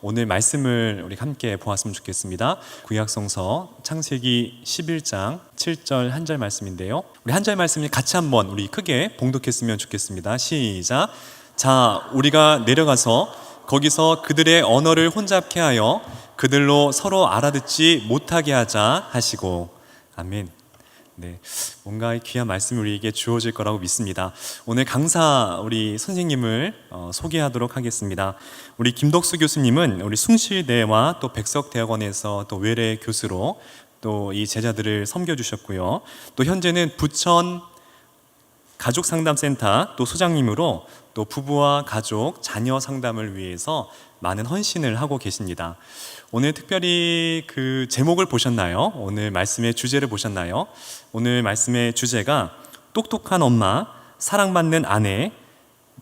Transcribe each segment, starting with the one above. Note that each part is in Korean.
오늘 말씀을 우리 함께 보았으면 좋겠습니다. 구약성서 창세기 11장 7절 한 절 말씀인데요. 우리 한 절 말씀을 같이 한번 우리 크게 봉독했으면 좋겠습니다. 시작. 자, 우리가 내려가서 거기서 그들의 언어를 혼잡케 하여 그들로 서로 알아듣지 못하게 하자 하시고. 아멘. 네, 뭔가 귀한 말씀이 우리에게 주어질 거라고 믿습니다. 오늘 강사 우리 선생님을 소개하도록 하겠습니다. 우리 김덕수 교수님은 우리 숭실대와 또 백석대학원에서 또 외래 교수로 또 이 제자들을 섬겨주셨고요. 또 현재는 부천 가족상담센터 또 소장님으로 또 부부와 가족, 자녀 상담을 위해서 많은 헌신을 하고 계십니다. 오늘 특별히 그 제목을 보셨나요? 오늘 말씀의 주제를 보셨나요? 오늘 말씀의 주제가 똑똑한 엄마, 사랑받는 아내,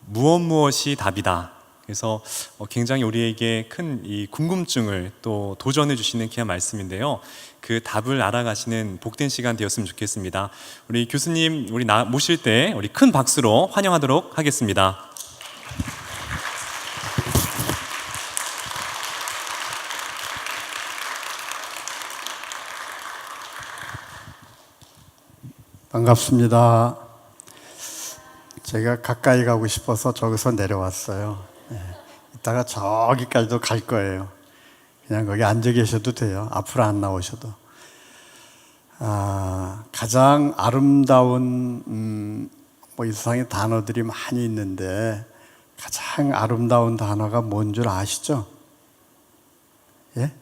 무엇이 답이다. 그래서 굉장히 우리에게 큰 이 궁금증을 또 도전해 주시는 귀한 말씀인데요. 그 답을 알아가시는 복된 시간 되었으면 좋겠습니다. 우리 교수님 우리 모실 때 우리 큰 박수로 환영하도록 하겠습니다. 반갑습니다. 제가 가까이 가고 싶어서 저기서 내려왔어요. 이따가 저기까지도 갈 거예요. 그냥 거기 앉아 계셔도 돼요. 앞으로 안 나오셔도. 가장 아름다운 이 세상에 단어들이 많이 있는데 가장 아름다운 단어가 뭔 줄 아시죠? 예?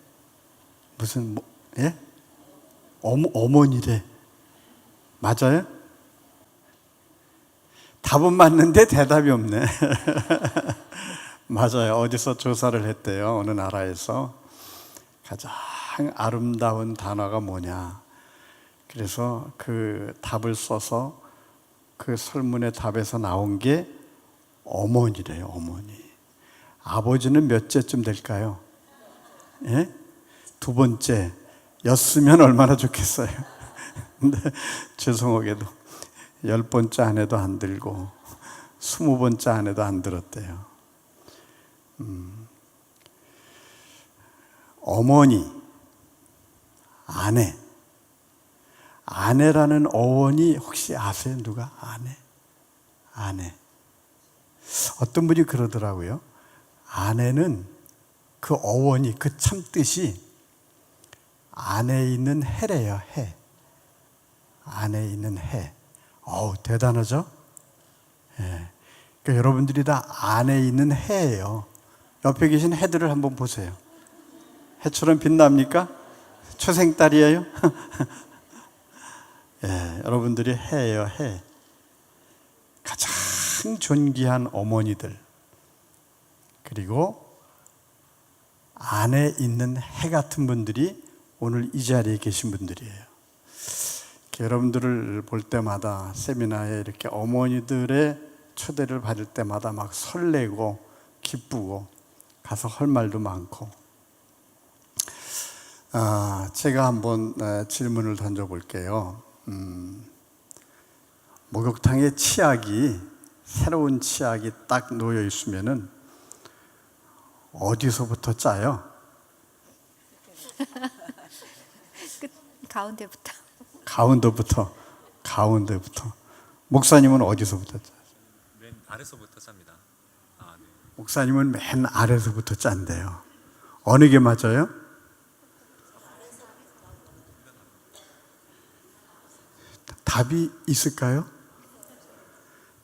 무슨 예? 어머니래. 맞아요? 답은 맞는데 대답이 없네. 맞아요. 어디서 조사를 했대요. 어느 나라에서 가장 아름다운 단어가 뭐냐. 그래서 그 답을 써서 그 설문의 답에서 나온 게 어머니래요. 어머니. 아버지는 몇째쯤 될까요? 예? 두 번째 였으면 얼마나 좋겠어요. 근데 죄송하게도 10번째 아내도 안 들고 20번째 아내도 안 들었대요. 어머니, 아내라는 어원이 혹시 아세요? 누가? 아내. 어떤 분이 그러더라고요. 아내는 그 어원이 그 참뜻이 안에 있는 해래요. 해. 안에 있는 해. 대단하죠? 예. 그러니까 여러분들이 다 안에 있는 해예요. 옆에 계신 해들을 한번 보세요. 해처럼 빛납니까? 초생딸이에요? 예, 여러분들이 해예요, 해. 가장 존귀한 어머니들. 그리고 안에 있는 해 같은 분들이 오늘 이 자리에 계신 분들이에요. 여러분들을 볼 때마다 세미나에 이렇게 어머니들의 초대를 받을 때마다 막 설레고 기쁘고 가서 할 말도 많고. 제가 한번 질문을 던져볼게요. 목욕탕에 새로운 치약이 딱 놓여 있으면은 어디서부터 짜요? 가운데부터. 목사님은 어디서부터 짜요? 맨 아래서부터 짭니다. 네. 목사님은 맨 아래서부터 짠대요. 어느 게 맞아요? 답이 있을까요?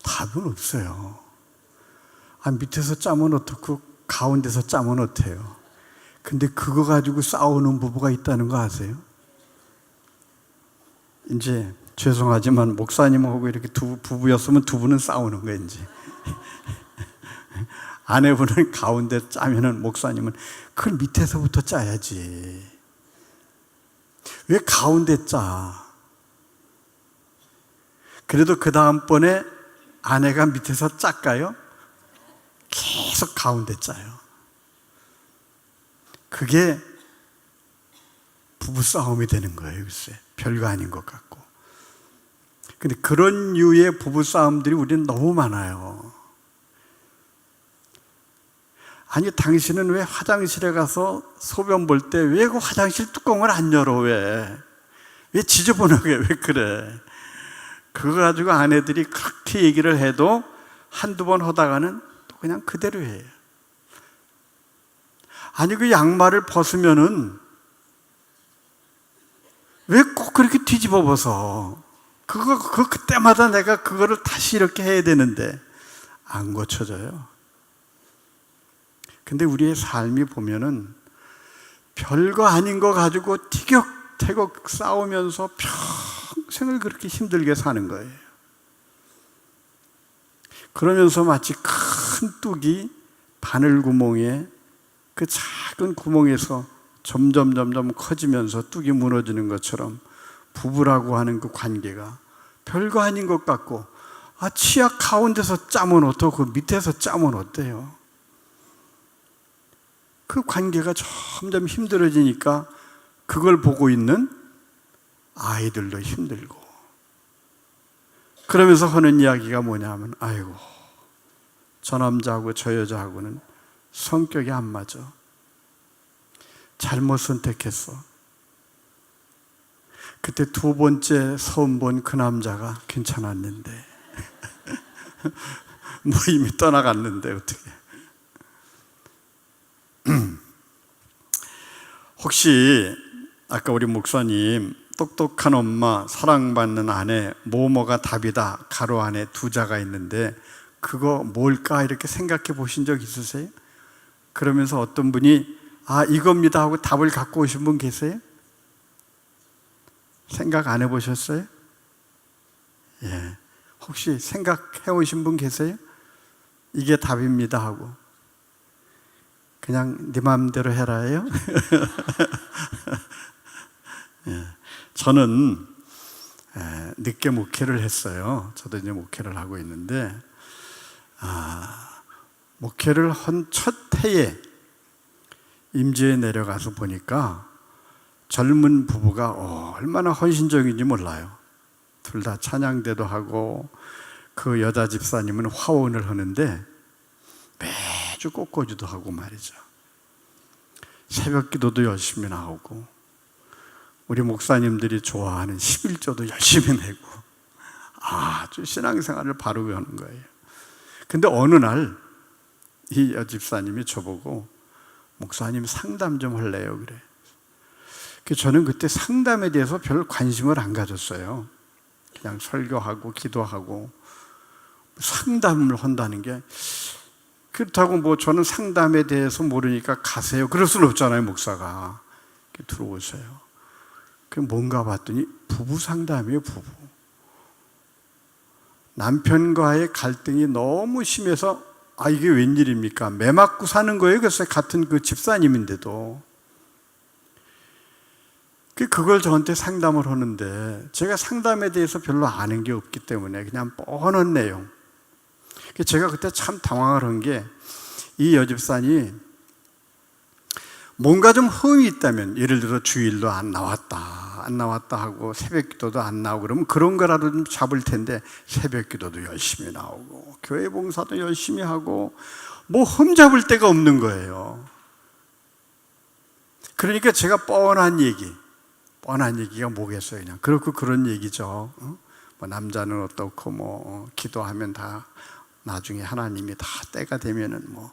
답은 없어요. 밑에서 짜면 어떻고 가운데서 짜면 어때요? 근데 그거 가지고 싸우는 부부가 있다는 거 아세요? 이제 죄송하지만 목사님하고 이렇게 두 부부였으면 두 분은 싸우는 거예요. 이제 아내분은 가운데 짜면은 목사님은 그걸 밑에서부터 짜야지. 왜 가운데 짜? 그래도 그 다음번에 아내가 밑에서 짤까요? 계속 가운데 짜요. 그게 부부싸움이 되는 거예요. 글쎄, 별거 아닌 것 같고. 근데 그런 류의 부부싸움들이 우리는 너무 많아요. 아니 당신은 왜 화장실에 가서 소변 볼 때 왜 그 화장실 뚜껑을 안 열어? 왜 지저분하게 왜 그래? 그거 가지고 아내들이 그렇게 얘기를 해도 한두 번 하다가는 또 그냥 그대로 해요. 아니 그 양말을 벗으면은 왜 꼭 그렇게 뒤집어 벗어? 그때마다 내가 그거를 다시 이렇게 해야 되는데 안 고쳐져요. 근데 우리의 삶이 보면은 별거 아닌 거 가지고 티격태격 싸우면서 평생을 그렇게 힘들게 사는 거예요. 그러면서 마치 큰 뚝이 바늘 구멍에 그 작은 구멍에서 점점 커지면서 뚝이 무너지는 것처럼 부부라고 하는 그 관계가 별거 아닌 것 같고, 치약 가운데서 짜면 어떠고 그 밑에서 짜면 어때요? 그 관계가 점점 힘들어지니까 그걸 보고 있는 아이들도 힘들고, 그러면서 하는 이야기가 뭐냐면, 아이고 저 남자하고 저 여자하고는 성격이 안 맞아. 잘못 선택했어. 그때 두 번째 처음 본 그 남자가 괜찮았는데 뭐 이미 떠나갔는데 어떻게. 혹시 아까 우리 목사님 똑똑한 엄마, 사랑받는 아내, 뭐뭐가 답이다 가로 안에 두 자가 있는데 그거 뭘까 이렇게 생각해 보신 적 있으세요? 그러면서 어떤 분이 이겁니다 하고 답을 갖고 오신 분 계세요? 생각 안 해보셨어요? 예. 혹시 생각해 오신 분 계세요? 이게 답입니다 하고 그냥 네 마음대로 해라예요? 예. 저는 늦게 목회를 했어요. 저도 이제 목회를 하고 있는데 목회를 한 첫 해에 임지에 내려가서 보니까 젊은 부부가 얼마나 헌신적인지 몰라요. 둘 다 찬양대도 하고 그 여자 집사님은 화원을 하는데 매주 꽃꽂이도 하고 말이죠. 새벽 기도도 열심히 나오고 우리 목사님들이 좋아하는 11조도 열심히 내고 아주 신앙생활을 바르게 하는 거예요. 근데 어느 날 이 여집사님이 저보고 목사님 상담 좀 할래요 그래. 저는 그때 상담에 대해서 별 관심을 안 가졌어요. 그냥 설교하고 기도하고 상담을 한다는 게 그렇다고 뭐 저는 상담에 대해서 모르니까 가세요 그럴 수는 없잖아요. 목사가 들어오세요. 뭔가 봤더니 부부 상담이에요. 부부 남편과의 갈등이 너무 심해서 이게 웬일입니까? 매 맞고 사는 거예요. 그래서 같은 그 집사님인데도 그걸 저한테 상담을 하는데 제가 상담에 대해서 별로 아는 게 없기 때문에 그냥 뻔한 내용. 제가 그때 참 당황을 한 게 이 여집사니 뭔가 좀 흠이 있다면, 예를 들어 주일도 안 나왔다 하고 새벽 기도도 안 나오고 그러면 그런 거라도 좀 잡을 텐데 새벽 기도도 열심히 나오고 교회 봉사도 열심히 하고 뭐 흠 잡을 데가 없는 거예요. 그러니까 제가 뻔한 얘기가 뭐겠어요. 그냥 그렇고 그런 얘기죠. 뭐 남자는 어떻고 기도하면 다 나중에 하나님이 다 때가 되면은 뭐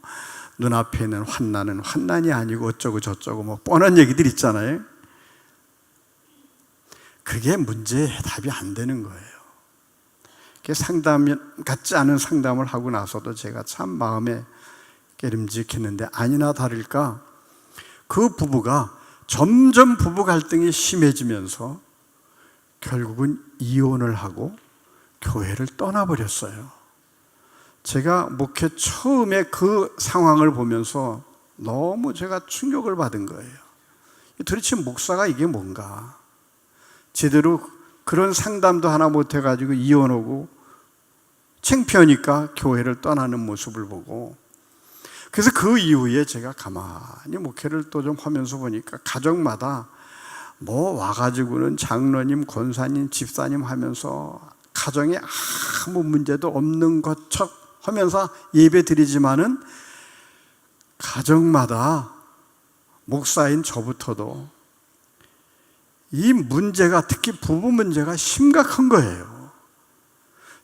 눈앞에 있는 환난은 환난이 아니고 어쩌고 저쩌고 뭐 뻔한 얘기들 있잖아요. 그게 문제의 답이 안 되는 거예요. 상담 같지 않은 상담을 하고 나서도 제가 참 마음에 깨름직했는데 아니나 다를까 그 부부가 점점 부부 갈등이 심해지면서 결국은 이혼을 하고 교회를 떠나버렸어요. 제가 목회 처음에 그 상황을 보면서 너무 제가 충격을 받은 거예요. 도대체 목사가 이게 뭔가? 제대로 그런 상담도 하나 못해가지고 이혼하고 창피하니까 교회를 떠나는 모습을 보고, 그래서 그 이후에 제가 가만히 목회를 또 좀 하면서 보니까 가정마다 뭐 와가지고는 장로님, 권사님, 집사님 하면서 가정에 아무 문제도 없는 것처럼 하면서 예배 드리지만은 가정마다 목사인 저부터도 이 문제가, 특히 부부 문제가 심각한 거예요.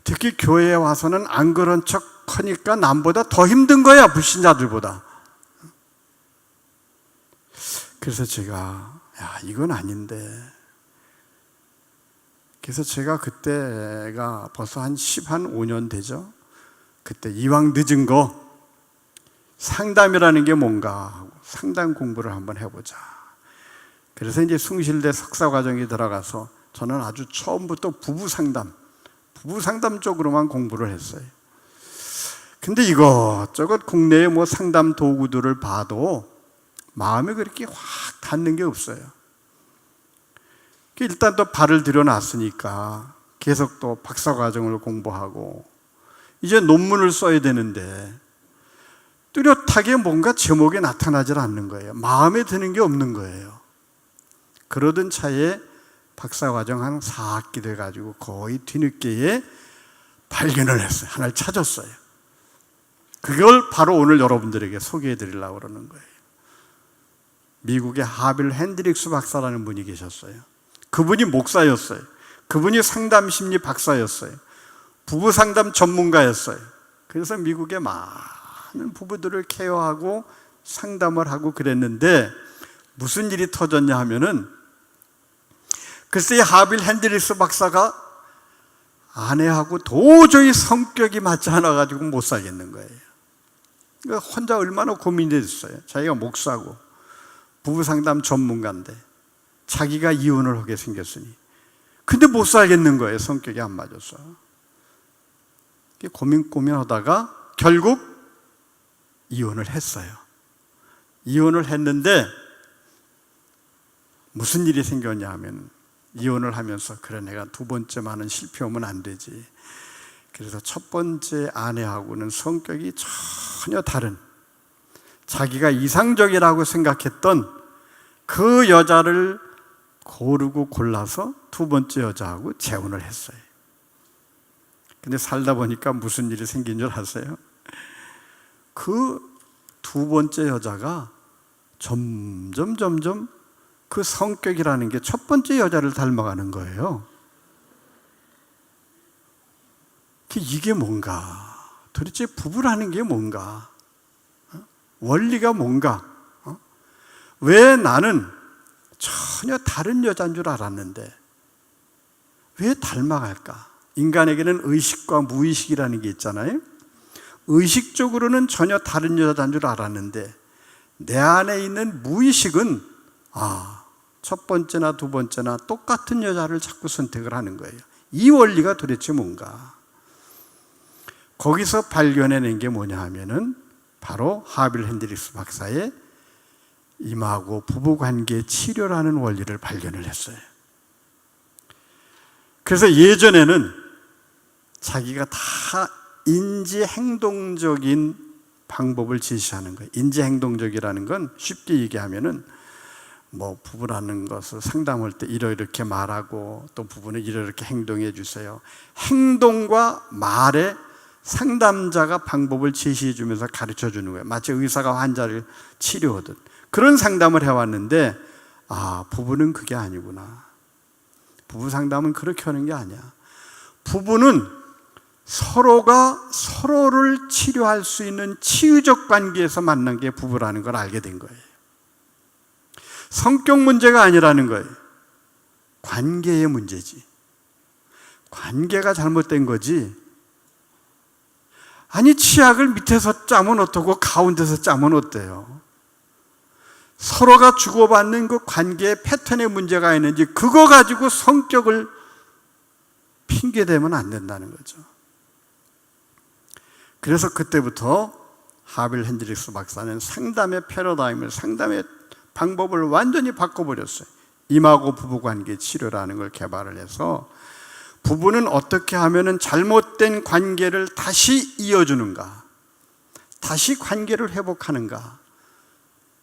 특히 교회에 와서는 안 그런 척 하니까 남보다 더 힘든 거야, 불신자들보다. 그래서 제가 이건 아닌데, 그래서 제가 그때가 벌써 한 5년 되죠. 그때 이왕 늦은 거 상담이라는 게 뭔가 하고 상담 공부를 한번 해보자. 그래서 이제 숭실대 석사과정에 들어가서 저는 아주 처음부터 부부 상담 쪽으로만 공부를 했어요. 근데 이것저것 국내의 뭐 상담 도구들을 봐도 마음에 그렇게 확 닿는 게 없어요. 일단 또 발을 들여놨으니까 계속 또 박사과정을 공부하고 이제 논문을 써야 되는데 뚜렷하게 뭔가 제목에 나타나질 않는 거예요. 마음에 드는 게 없는 거예요. 그러던 차에 박사과정 한 4학기 돼가지고 거의 뒤늦게에 발견을 했어요. 하나를 찾았어요. 그걸 바로 오늘 여러분들에게 소개해 드리려고 그러는 거예요. 미국의 하빌 핸드릭스 박사라는 분이 계셨어요. 그분이 목사였어요. 그분이 상담심리 박사였어요. 부부 상담 전문가였어요. 그래서 미국의 많은 부부들을 케어하고 상담을 하고 그랬는데 무슨 일이 터졌냐 하면은 글쎄 이 하빌 핸드릭스 박사가 아내하고 도저히 성격이 맞지 않아가지고 못 살겠는 거예요. 그러니까 혼자 얼마나 고민됐어요. 자기가 목사고 부부 상담 전문가인데 자기가 이혼을 하게 생겼으니 근데 못 살겠는 거예요. 성격이 안 맞아서. 고민하다가 결국 이혼을 했어요. 이혼을 했는데 무슨 일이 생겼냐 하면 이혼을 하면서 그래 내가 두 번째만은 실패하면 안 되지. 그래서 첫 번째 아내하고는 성격이 전혀 다른 자기가 이상적이라고 생각했던 그 여자를 고르고 골라서 두 번째 여자하고 재혼을 했어요. 근데 살다 보니까 무슨 일이 생긴 줄 아세요? 그 두 번째 여자가 점점 그 성격이라는 게 첫 번째 여자를 닮아가는 거예요. 이게 뭔가? 도대체 부부라는 게 뭔가? 원리가 뭔가? 왜 나는 전혀 다른 여자인 줄 알았는데 왜 닮아갈까? 인간에게는 의식과 무의식이라는 게 있잖아요. 의식적으로는 전혀 다른 여자인 줄 알았는데 내 안에 있는 무의식은 첫 번째나 두 번째나 똑같은 여자를 자꾸 선택을 하는 거예요. 이 원리가 도대체 뭔가? 거기서 발견해낸 게 뭐냐 하면은 바로 하빌 핸드릭스 박사의 이마고 부부관계 치료라는 원리를 발견을 했어요. 그래서 예전에는 자기가 다 인지행동적인 방법을 제시하는 거예요. 인지행동적이라는 건 쉽게 얘기하면은 뭐 부부라는 것을 상담할 때 이렇게 말하고 또 부부는 이렇게 행동해 주세요. 행동과 말에 상담자가 방법을 제시해 주면서 가르쳐 주는 거예요. 마치 의사가 환자를 치료하듯 그런 상담을 해왔는데 부부는 그게 아니구나. 부부 상담은 그렇게 하는 게 아니야. 부부는 서로가 서로를 치료할 수 있는 치유적 관계에서 만난 게 부부라는 걸 알게 된 거예요. 성격 문제가 아니라는 거예요. 관계의 문제지. 관계가 잘못된 거지. 아니 치약을 밑에서 짜면 어떠고 가운데서 짜면 어때요? 서로가 주고받는 그 관계의 패턴에 문제가 있는지 그거 가지고 성격을 핑계대면 안 된다는 거죠. 그래서 그때부터 하빌 핸드릭스 박사는 상담의 패러다임을, 상담의 방법을 완전히 바꿔버렸어요. 이마고 부부관계 치료라는 걸 개발을 해서 부부는 어떻게 하면 잘못된 관계를 다시 이어주는가, 다시 관계를 회복하는가,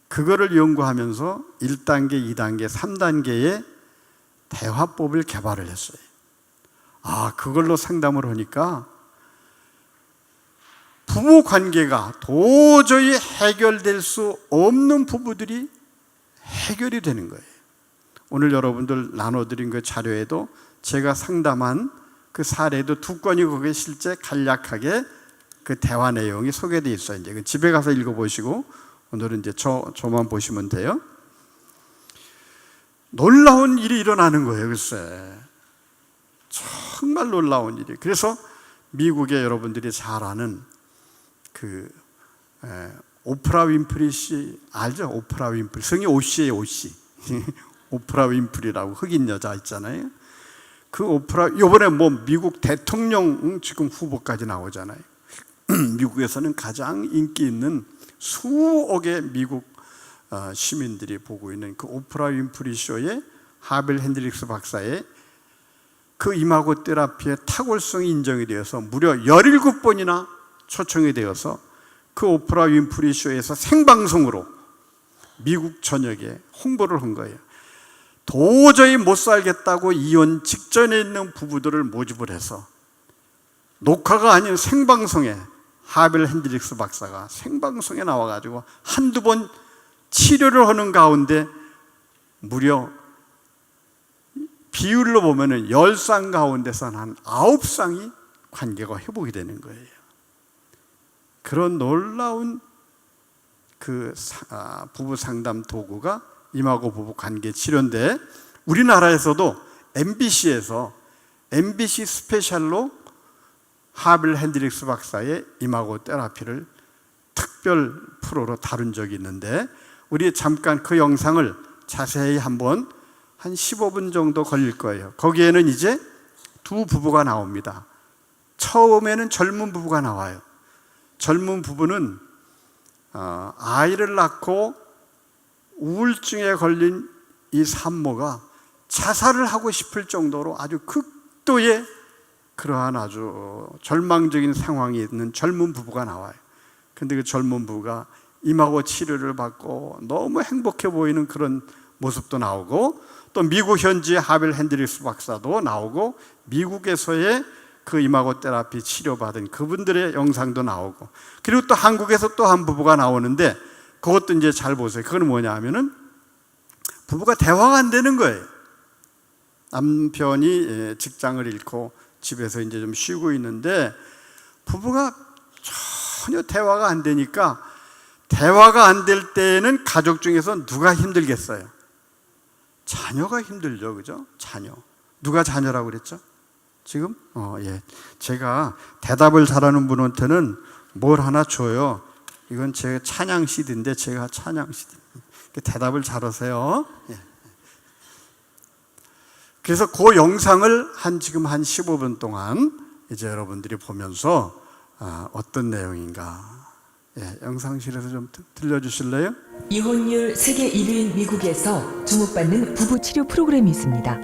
그거를 연구하면서 1단계, 2단계, 3단계의 대화법을 개발을 했어요. 그걸로 상담을 하니까 부부 관계가 도저히 해결될 수 없는 부부들이 해결이 되는 거예요. 오늘 여러분들 나눠드린 그 자료에도 제가 상담한 그 사례도 2건이 거기에 실제 간략하게 그 대화 내용이 소개되어 있어요. 이제 집에 가서 읽어보시고 오늘은 이제 저만 보시면 돼요. 놀라운 일이 일어나는 거예요. 글쎄, 정말 놀라운 일이. 그래서 미국의 여러분들이 잘 아는 그 오프라 윈프리 씨 알죠? 오프라 윈프리, 성이 오씨예요. 오씨. 오프라 윈프리라고 흑인 여자 있잖아요. 그 오프라 이번에 뭐 미국 대통령 지금 후보까지 나오잖아요. 미국에서는 가장 인기 있는 수억의 미국 시민들이 보고 있는 그 오프라 윈프리 쇼의 하빌 핸드릭스 박사의 그 이마고 테라피의 탁월성이 인정이 되어서 무려 17번이나 초청이 되어서 그 오프라 윈프리 쇼에서 생방송으로 미국 전역에 홍보를 한 거예요. 도저히 못 살겠다고 이혼 직전에 있는 부부들을 모집을 해서 녹화가 아닌 생방송에 하빌 핸드릭스 박사가 생방송에 나와가지고 한두 번 치료를 하는 가운데 무려 비율로 보면은 10쌍 가운데서 한 9쌍이 관계가 회복이 되는 거예요. 그런 놀라운 그 부부 상담 도구가 이마고 부부 관계 치료인데, 우리나라에서도 MBC에서 MBC 스페셜로 하빌 핸드릭스 박사의 이마고 테라피를 특별 프로로 다룬 적이 있는데, 우리 잠깐 그 영상을 자세히 한번 한 15분 정도 걸릴 거예요. 거기에는 이제 두 부부가 나옵니다. 처음에는 젊은 부부가 나와요. 젊은 부부는 아이를 낳고 우울증에 걸린 이 산모가 자살을 하고 싶을 정도로 아주 극도의 그러한 아주 절망적인 상황이 있는 젊은 부부가 나와요. 근데 그 젊은 부부가 이마고 치료를 받고 너무 행복해 보이는 그런 모습도 나오고, 또 미국 현지의 하빌 핸드릭스 박사도 나오고, 미국에서의 그 이마고 테라피 치료받은 그분들의 영상도 나오고, 그리고 또 한국에서 또 한 부부가 나오는데, 그것도 이제 잘 보세요. 그건 뭐냐 하면은 부부가 대화가 안 되는 거예요. 남편이 직장을 잃고 집에서 이제 좀 쉬고 있는데 부부가 전혀 대화가 안 되니까, 대화가 안 될 때에는 가족 중에서 누가 힘들겠어요? 자녀가 힘들죠. 그죠? 자녀. 누가 자녀라고 그랬죠? 지금? 예. 제가 대답을 잘하는 분한테는 뭘 하나 줘요. 이건 제 찬양 CD인데 제가 찬양 CD. 대답을 잘하세요. 예. 그래서 그 영상을 지금 한 15분 동안 이제 여러분들이 보면서 어떤 내용인가, 예, 영상실에서 좀 들려주실래요? 이혼율 세계 1위인 미국에서 주목받는 부부 치료 프로그램이 있습니다.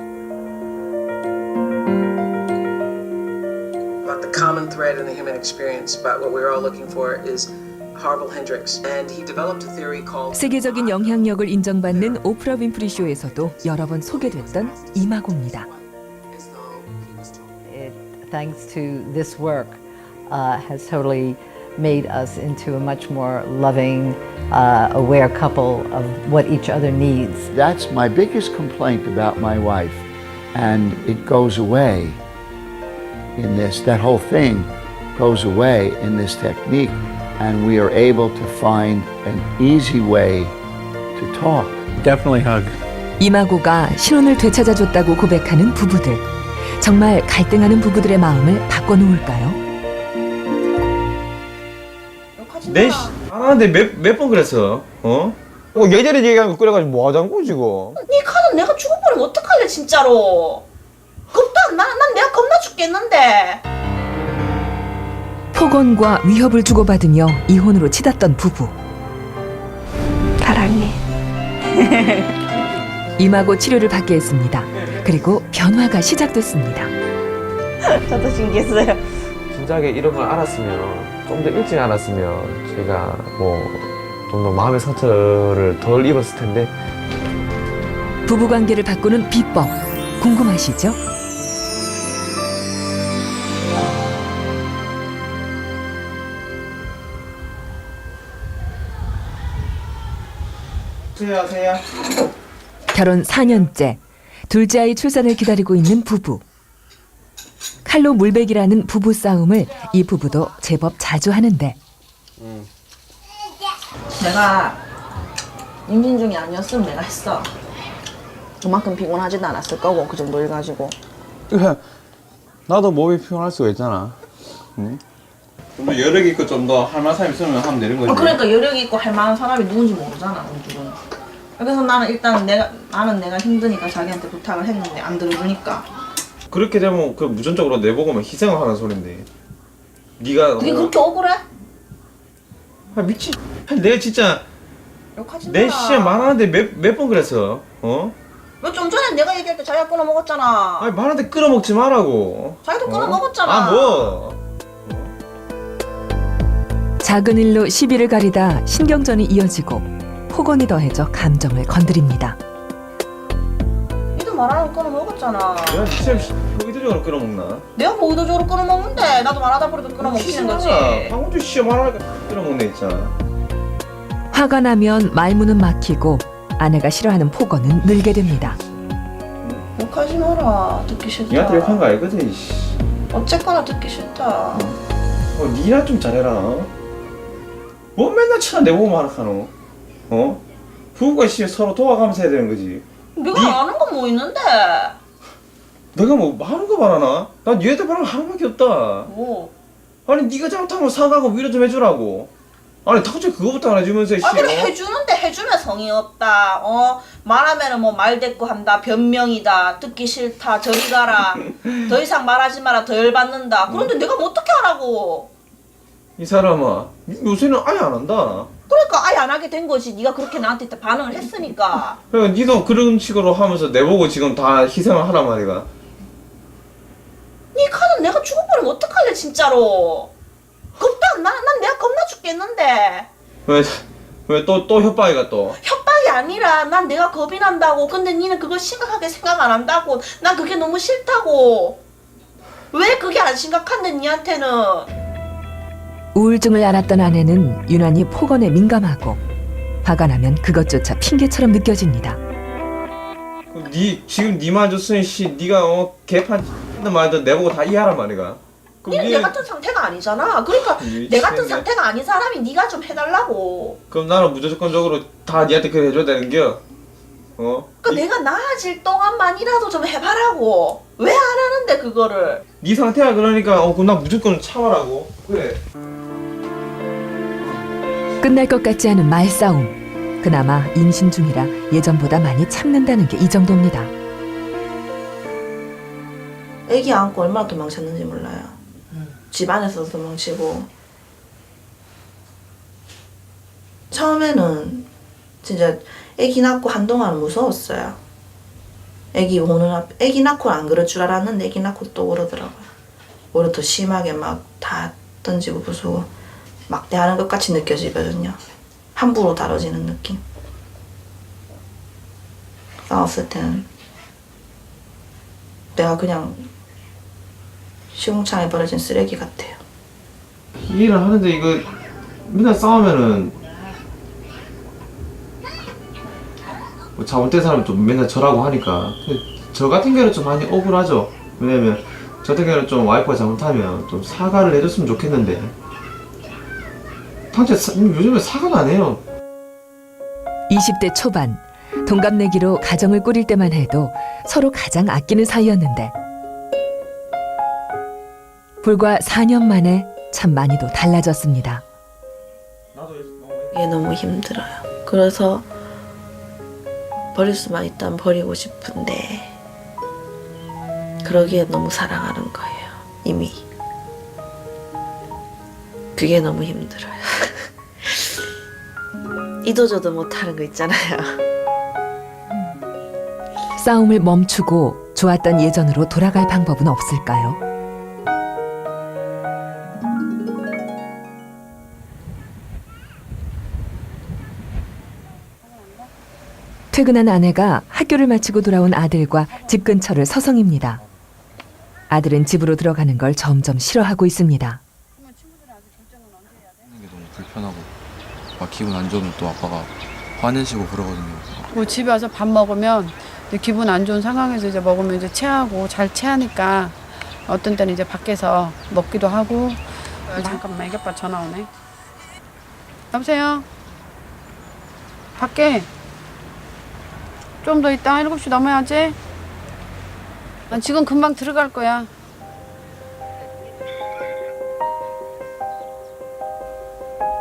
About the common thread in the human experience, but what we're all looking for is Harville Hendrix, and he developed a theory called. 세계적인 영향력을 인정받는 오프라 윈프리 쇼에서도 여러 번 소개됐던 이마고입니다. Thanks to this work, has totally made us into a much more loving, aware couple of what each other needs. That's my biggest complaint about my wife, and it goes away in this. That whole thing goes away in this technique, and we are able to find an easy way to talk. Definitely hug. 이마고가 신혼을 되찾아줬다고 고백하는 부부들. 정말 갈등하는 부부들의 마음을 바꿔놓을까요? 안 하는데 몇 번 그랬어? 예전에 얘기한 거 그래가지고 뭐 하자고 지금? 네 카드 내가 죽어버리면 어떡할래 진짜로. 겁도 안 나. 난 내가 겁나 죽겠는데. 폭언과 위협을 주고받으며 이혼으로 치닫던 부부. 사랑해. 이마고 치료를 받게 했습니다. 그리고 변화가 시작됐습니다. 저도 신기했어요. 진작에 이런 걸 알았으면, 좀 더 일찍 알았으면 제가 뭐 좀 더 마음의 상처를 덜 입었을 텐데. 부부관계를 바꾸는 비법 궁금하시죠? 세야. 결혼 4년째, 둘째 아이 출산을 기다리고 있는 부부. 칼로 물베기라는 부부 싸움을 이 부부도 제법 자주 하는데 내가 임신 중이 아니었으면 내가 했어. 그만큼 피곤하지도 않았을 거고 그 정도 일가지고. 그래, 나도 몸이 피곤할 수가 있잖아. 응? 좀 더 여력 있고 좀 더 할만한 사람 있으면 하면 되는 거지. 그러니까 여력이 있고 할 만한 사람이 누군지 모르잖아, 우리들은. 그래서 나는 일단 내가 힘드니까 자기한테 부탁을 했는데 안 들어주니까. 그렇게 되면 그 무전적으로 내보고만 희생을 하는 소린데. 네가 그게 그렇게 억울해? 아 미친. 내가 진짜 욕하지 내 마라. 시간 말하는데 몇 번 그랬어. 어? 너 좀 전에 내가 얘기할 때 자기가 끊어 먹었잖아. 아니 말하는데 끌어먹지 말라고. 자기도 끊어 먹었잖아. 아 뭐? 작은 일로 시비를 가리다 신경전이 이어지고 폭언이 더해져 감정을 건드립니다. 니도 말하는 거 끊어 먹었잖아. 내가 진짜 의도적으로 끌어먹나? 내가 뭐 의도적으로 끊어 먹는데 나도 말하다 보니까 끊어 먹히는 거지. 방금도 시험 말하니까 끌어먹네 있잖아. 화가 나면 말문은 막히고 아내가 싫어하는 폭언은 늘게 됩니다. 욕하지 마라. 듣기 싫다. 니한테 욕한 거 알거든. 이씨. 어쨌거나 듣기 싫다. 니나 좀 잘해라. 뭐 맨날 차 내보고 하노? 어? 부부가 씨 서로 도와가면서 해야 되는 거지. 내가 아는 건 뭐 있는데? 내가 뭐 하는 거 말하나? 난 얘한테 말하는 거 하나밖에 없다. 뭐? 아니 네가 잘못하면 사과하고 위로 좀 해주라고. 아니 당초에 그거부터 안 해주면서 씨. 아 그래 해주는데 해주면 성의 없다. 말하면은 뭐 말대꾸 한다. 변명이다. 듣기 싫다. 저리 가라. 더 이상 말하지 마라. 더 열받는다. 그런데 내가 뭐 어떻게 하라고? 이 사람아 요새는 아예 안 한다. 그러니까 아예 안 하게 된 거지. 네가 그렇게 나한테 반응을 했으니까. 그러니까 니도 그런 식으로 하면서 내보고 지금 다 희생을 하란 말이가. 네 카는 내가 죽어버리면 어떡할래 진짜로. 겁다 난 내가 겁나 죽겠는데. 왜 또 협박이가 또. 협박이 아니라 난 내가 겁이 난다고. 근데 니는 그걸 심각하게 생각 안 한다고. 난 그게 너무 싫다고. 왜 그게 안 심각한데 니한테는. 우울증을 앓았던 아내는 유난히 폭언에 민감하고 화가 나면 그것조차 핑계처럼 느껴집니다. 지금 니만 줬으니 씨 니가 개판 X는 말도 내보고 다 이해하란 말이가. 니는 내 같은 상태가 아니잖아. 그러니까 내 같은 상태가 아닌 사람이 니가 좀 해달라고. 그럼 나는 무조건적으로 다 니한테 그래 해줘야 되는겨? 그러니까 내가 나아질 동안만이라도 좀 해봐라고. 왜 안 하는데 그거를. 네 상태가 그러니까 그럼 나 무조건 참아라고. 그래. 끝날 것 같지 않은 말싸움. 그나마 임신 중이라 예전보다 많이 참는다는 게 이 정도입니다. 애기 안고 얼마나 도망쳤는지 몰라요. 집안에서도 도망치고. 처음에는 진짜 애기 낳고 한동안 무서웠어요. 애기 낳고 안 그럴 줄 알았는데 애기 낳고 또 그러더라고요. 오히려 더 심하게 막 다 던지고 부수고 막대하는 것 같이 느껴지거든요. 함부로 다뤄지는 느낌. 싸웠을 때는 내가 그냥 시궁창에 버려진 쓰레기 같아요. 이해를 하는데 이거 맨날 싸우면은 뭐 잘못된 사람은 좀 맨날 저라고 하니까 저 같은 경우는 좀 많이 억울하죠. 왜냐면 저 같은 경우는 좀 와이프가 잘못하면 좀 사과를 해줬으면 좋겠는데 당최 요즘에 사과도 안 해요. 20대 초반 동갑내기로 가정을 꾸릴 때만 해도 서로 가장 아끼는 사이였는데 불과 4년 만에 참 많이도 달라졌습니다. 이게 너무 힘들어요. 그래서 버릴 수만 있다면 버리고 싶은데 그러기에 너무 사랑하는 거예요. 이미. 그게 너무 힘들어요. 이도저도 못하는 거 있잖아요. 싸움을 멈추고 좋았던 예전으로 돌아갈 방법은 없을까요? 퇴근한 아내가 학교를 마치고 돌아온 아들과 집 근처를 서성입니다. 아들은 집으로 들어가는 걸 점점 싫어하고 있습니다. 이게 너무 불편하고 기분 안 좋으면 또 아빠가 화내시고 그러거든요. 뭐 집에 와서 밥 먹으면 이제 기분 안 좋은 상황에서 이제 먹으면 이제 체하고 잘 체하니까 어떤 때는 이제 밖에서 먹기도 하고. 잠깐만, 애기 아빠 전화 오네. 여보세요? 밖에 좀 더 있다. 7시 넘어야지. 난 지금 금방 들어갈 거야.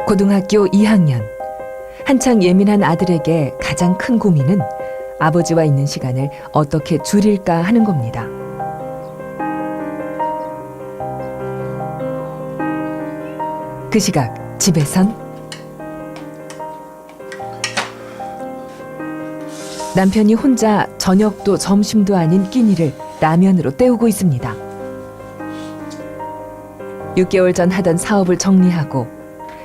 고등학교 2학년. 한창 예민한 아들에게 가장 큰 고민은 아버지와 있는 시간을 어떻게 줄일까 하는 겁니다. 그 시각 집에선 남편이 혼자 저녁도 점심도 아닌 끼니를 라면으로 때우고 있습니다. 6개월 전 하던 사업을 정리하고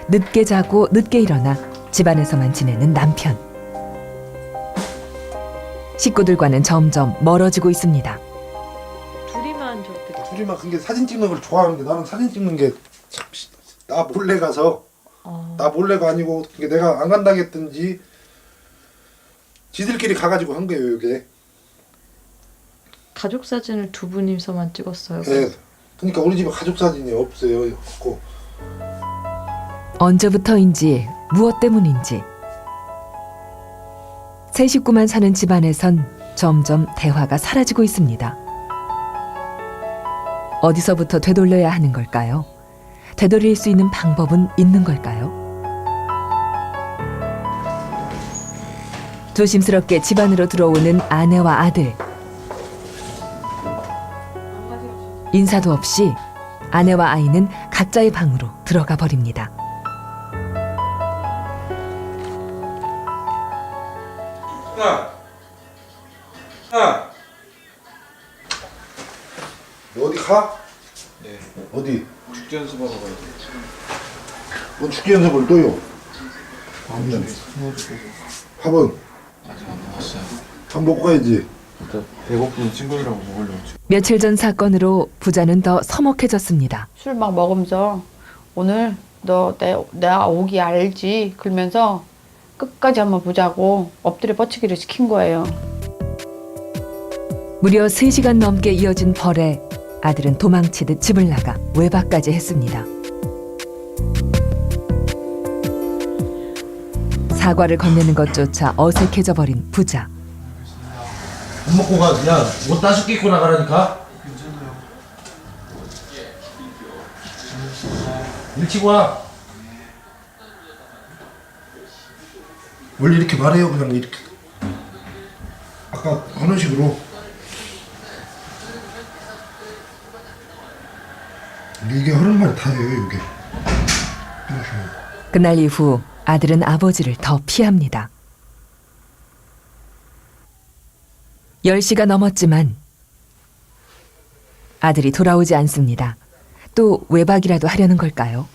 늦게 자고 늦게 일어나 집안에서만 지내는 남편. 식구들과는 점점 멀어지고 있습니다. 둘이만 그게 사진 찍는 걸 좋아하는데 나는 사진 찍는 게 나 몰래 가서 나 몰래가 아니고 그게 내가 안 간다고 했든지 지들끼리 가가지고 한 거예요 이게. 가족 사진을 두 분이서만 찍었어요. 네. 그러니까 우리 집에 가족 사진이 없어요. 없고. 언제부터인지 무엇 때문인지 세 식구만 사는 집안에선 점점 대화가 사라지고 있습니다. 어디서부터 되돌려야 하는 걸까요? 되돌릴 수 있는 방법은 있는 걸까요? 조심스럽게 집안으로 들어오는 아내와 아들. 인사도 없이 아내와 아이는 각자의 방으로 들어가 버립니다. 야, 너 어디 가? 네. 어디? 축제 연습하러 가야 돼. 뭔 축제 연습을 또요? 밥은? 아직 안 먹었어요. 밥 먹고 가야지. 일단 배고픈 친구들하고 먹으려고. 며칠 전 사건으로 부자는 더 서먹해졌습니다. 술 막 먹으면서 오늘 너 내가 오기 알지? 그러면서 끝까지 한번 보자고 엎드려 뻗치기를 시킨 거예요. 무려 3시간 넘게 이어진 벌에 아들은 도망치듯 집을 나가 외박까지 했습니다. 사과를 건네는 것조차 어색해져 버린 부자. 밥 먹고 가. 야, 옷 따숩게 입고 나가라니까. 일찍 와. 원래 이렇게 말해요. 그냥 이렇게. 아까 하는 식으로. 이게 하는 말이 다예요. 이게. 그날 이후 아들은 아버지를 더 피합니다. 10시가 넘었지만 아들이 돌아오지 않습니다. 또 외박이라도 하려는 걸까요?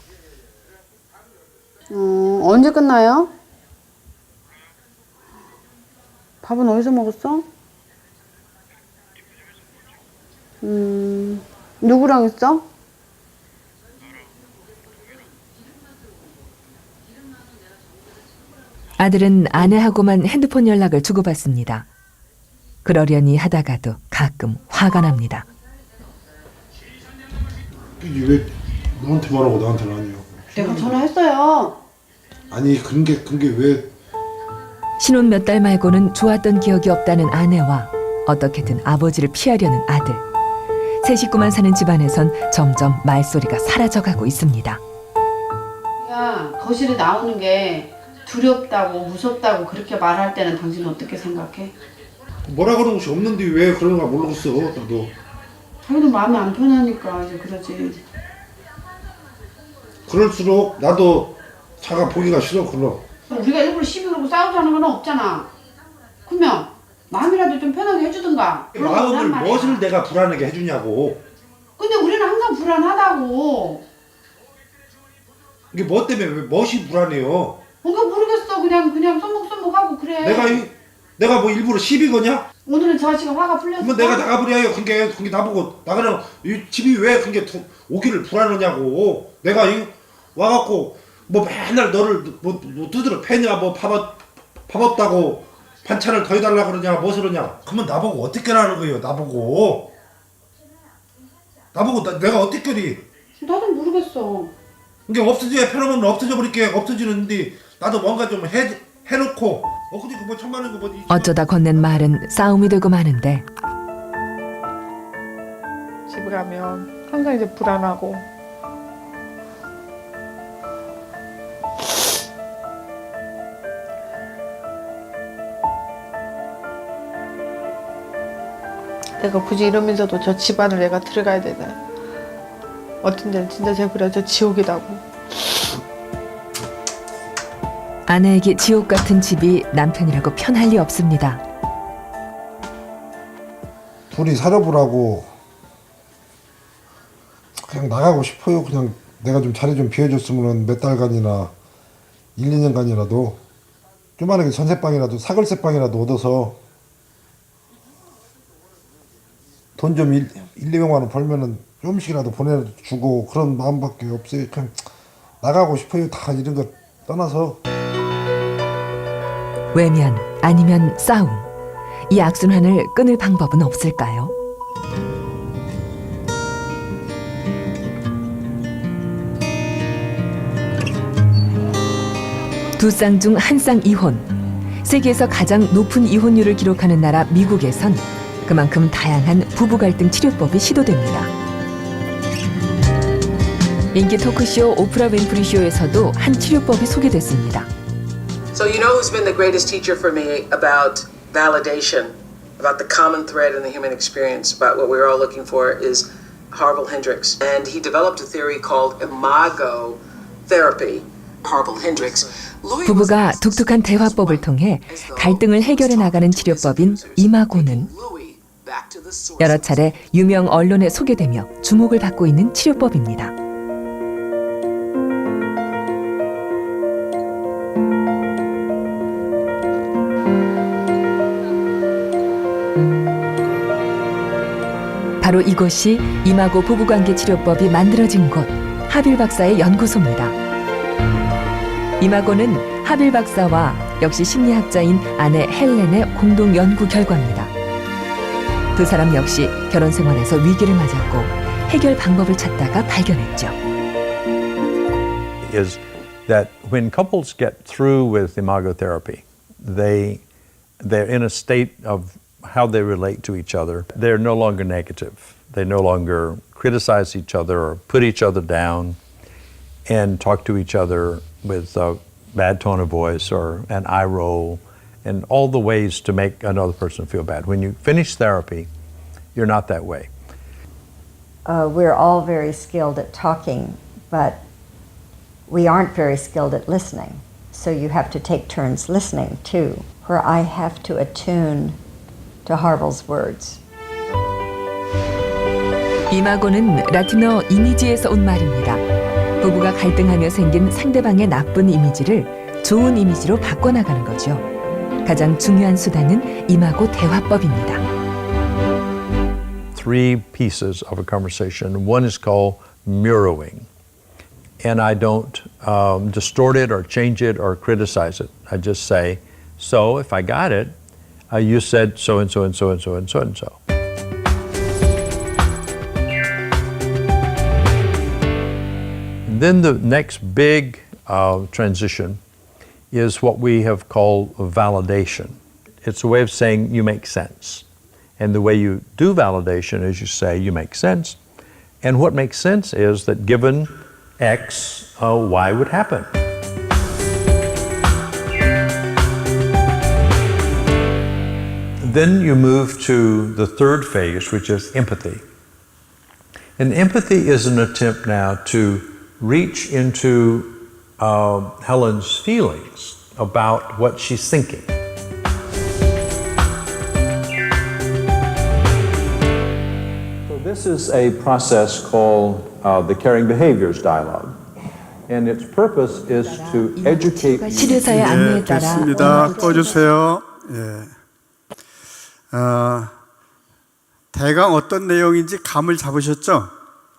언제 끝나요? 밥은 어디서 먹었어? 누구랑 있어? 아들은 아내하고만 핸드폰 연락을 주고받습니다. 그러려니 하다가도 가끔 화가 납니다. 이게 왜 너한테 말하고 나한테는 아니에요? 내가 전화했어요. 아니 그런 게 왜? 신혼 몇 달 말고는 좋았던 기억이 없다는 아내와 어떻게든 아버지를 피하려는 아들. 세 식구만 사는 집안에선 점점 말소리가 사라져가고 있습니다. 야, 거실에 나오는 게 두렵다고 무섭다고 그렇게 말할 때는 당신은 어떻게 생각해? 뭐라 그런 것이 없는데 왜 그런가 모르겠어. 나도. 자기도 마음이 안 편하니까 이제 그러지. 그럴수록 나도 차가 보기가 싫어. 그럼. 우리가 일부러 시비 걸고 싸우자는 건 없잖아. 그러면 마음이라도 좀 편하게 해주든가. 마음을 무엇을 내가 불안하게 해주냐고. 근데 우리는 항상 불안하다고. 이게 뭐 때문에 왜 무엇이 불안해요? 뭔가 모르겠어. 그냥 썸먹썸먹하고 그래. 내가 뭐 일부러 시비 거냐? 오늘은 저 아저씨가 화가 풀렸어. 그러면 내가 나가버려요. 그게 나보고 나가는 이 집이 왜 그게 오기를 불안하냐고. 내가 와갖고 뭐 맨날 너를 뭐 두드려 패냐 뭐 밥 밥 없다고 반찬을 더 해달라 그러냐 뭐 그러냐. 그러면 나보고 어떻게 하라는 거예요. 나보고 내가 어떻게 해. 나도 모르겠어. 이게 없어져야 편하면 없어져 버릴게. 없어지는데 나도 뭔가 좀 해놓고 근데 그뭐 1,000만 원 뭐 어쩌다 건넨 말은 싸움이 되고 마는데 집에 가면 항상 이제 불안하고 내가 굳이 이러면서도 저 집안을 내가 들어가야 되나. 어떤 데는 진짜 제가 그래 저 지옥이라고. 아내에게 지옥 같은 집이 남편이라고 편할 리 없습니다. 둘이 살아보라고 그냥 나가고 싶어요. 그냥 내가 좀 자리 좀 비워줬으면 몇 달간이나 1, 2년간이라도 조만하게 전세방이라도 사글세방이라도 얻어서 돈 좀 1, 200만 원 벌면은 조금씩이라도 보내주고 그런 마음밖에 없어요. 그냥 나가고 싶어요. 다 이런 거 떠나서. 외면 아니면 싸움. 이 악순환을 끊을 방법은 없을까요? 두 쌍 중 한 쌍 이혼. 세계에서 가장 높은 이혼율을 기록하는 나라 미국에선 그만큼 다양한 부부 갈등 치료법이 시도됩니다. 인기 토크쇼 오프라 윈프리 쇼에서도 한 치료법이 소개됐습니다. So you know who's been the greatest teacher for me about validation, about the common thread in the human experience, about what we're all looking for is Harville Hendrix. And he developed a theory called imago therapy. Harville Hendrix. 부부가 독특한 대화법을 통해 갈등을 해결해 나가는 치료법인 이마고는 여러 차례 유명 언론에 소개되며 주목을 받고 있는 치료법입니다. 바로 이곳이 이마고 부부관계 치료법이 만들어진 곳, 하빌 박사의 연구소입니다. 이마고는 하빌 박사와 역시 심리학자인 아내 헬렌의 공동 연구 결과입니다. 두 사람 역시 결혼 생활에서 위기를 맞았고 해결 방법을 찾다가 발견했죠. Is that when couples get through with imago therapy, they're in a state of how they relate to each other. They're no longer negative. They no longer criticize each other or put each other down and talk to each other with a bad tone of voice or an eye roll and all the ways to make another person feel bad. When you finish therapy, you're not that way. We're all very skilled at talking, but we aren't very skilled at listening. So you have to take turns listening too, where I have to attune to Harville's words. 이마고는 라틴어 이미지에서 온 말입니다. 부부가 갈등하며 생긴 상대방의 나쁜 이미지를 좋은 이미지로 바꿔나가는 거죠. 가장 중요한 수단은 이마고 대화법입니다. Three pieces of a conversation. One is called mirroring. And I don't distort it or change it or criticize it. I just say, so if I got it, you said so and so and so and so and so and so. And then the next big transition is what we have called validation. It's a way of saying you make sense. And the way you do validation is you say you make sense. And what makes sense is that given X, Y would happen. Then you move to the third phase, which is empathy. And empathy is an attempt now to reach into Helen's feelings about what she's thinking. So this is a process called the Caring Behaviors Dialogue. And its purpose is to educate. 치료사의 안내에 따라 됐습니다. 꺼주세요. 예. 대강 어떤 내용인지 감을 잡으셨죠?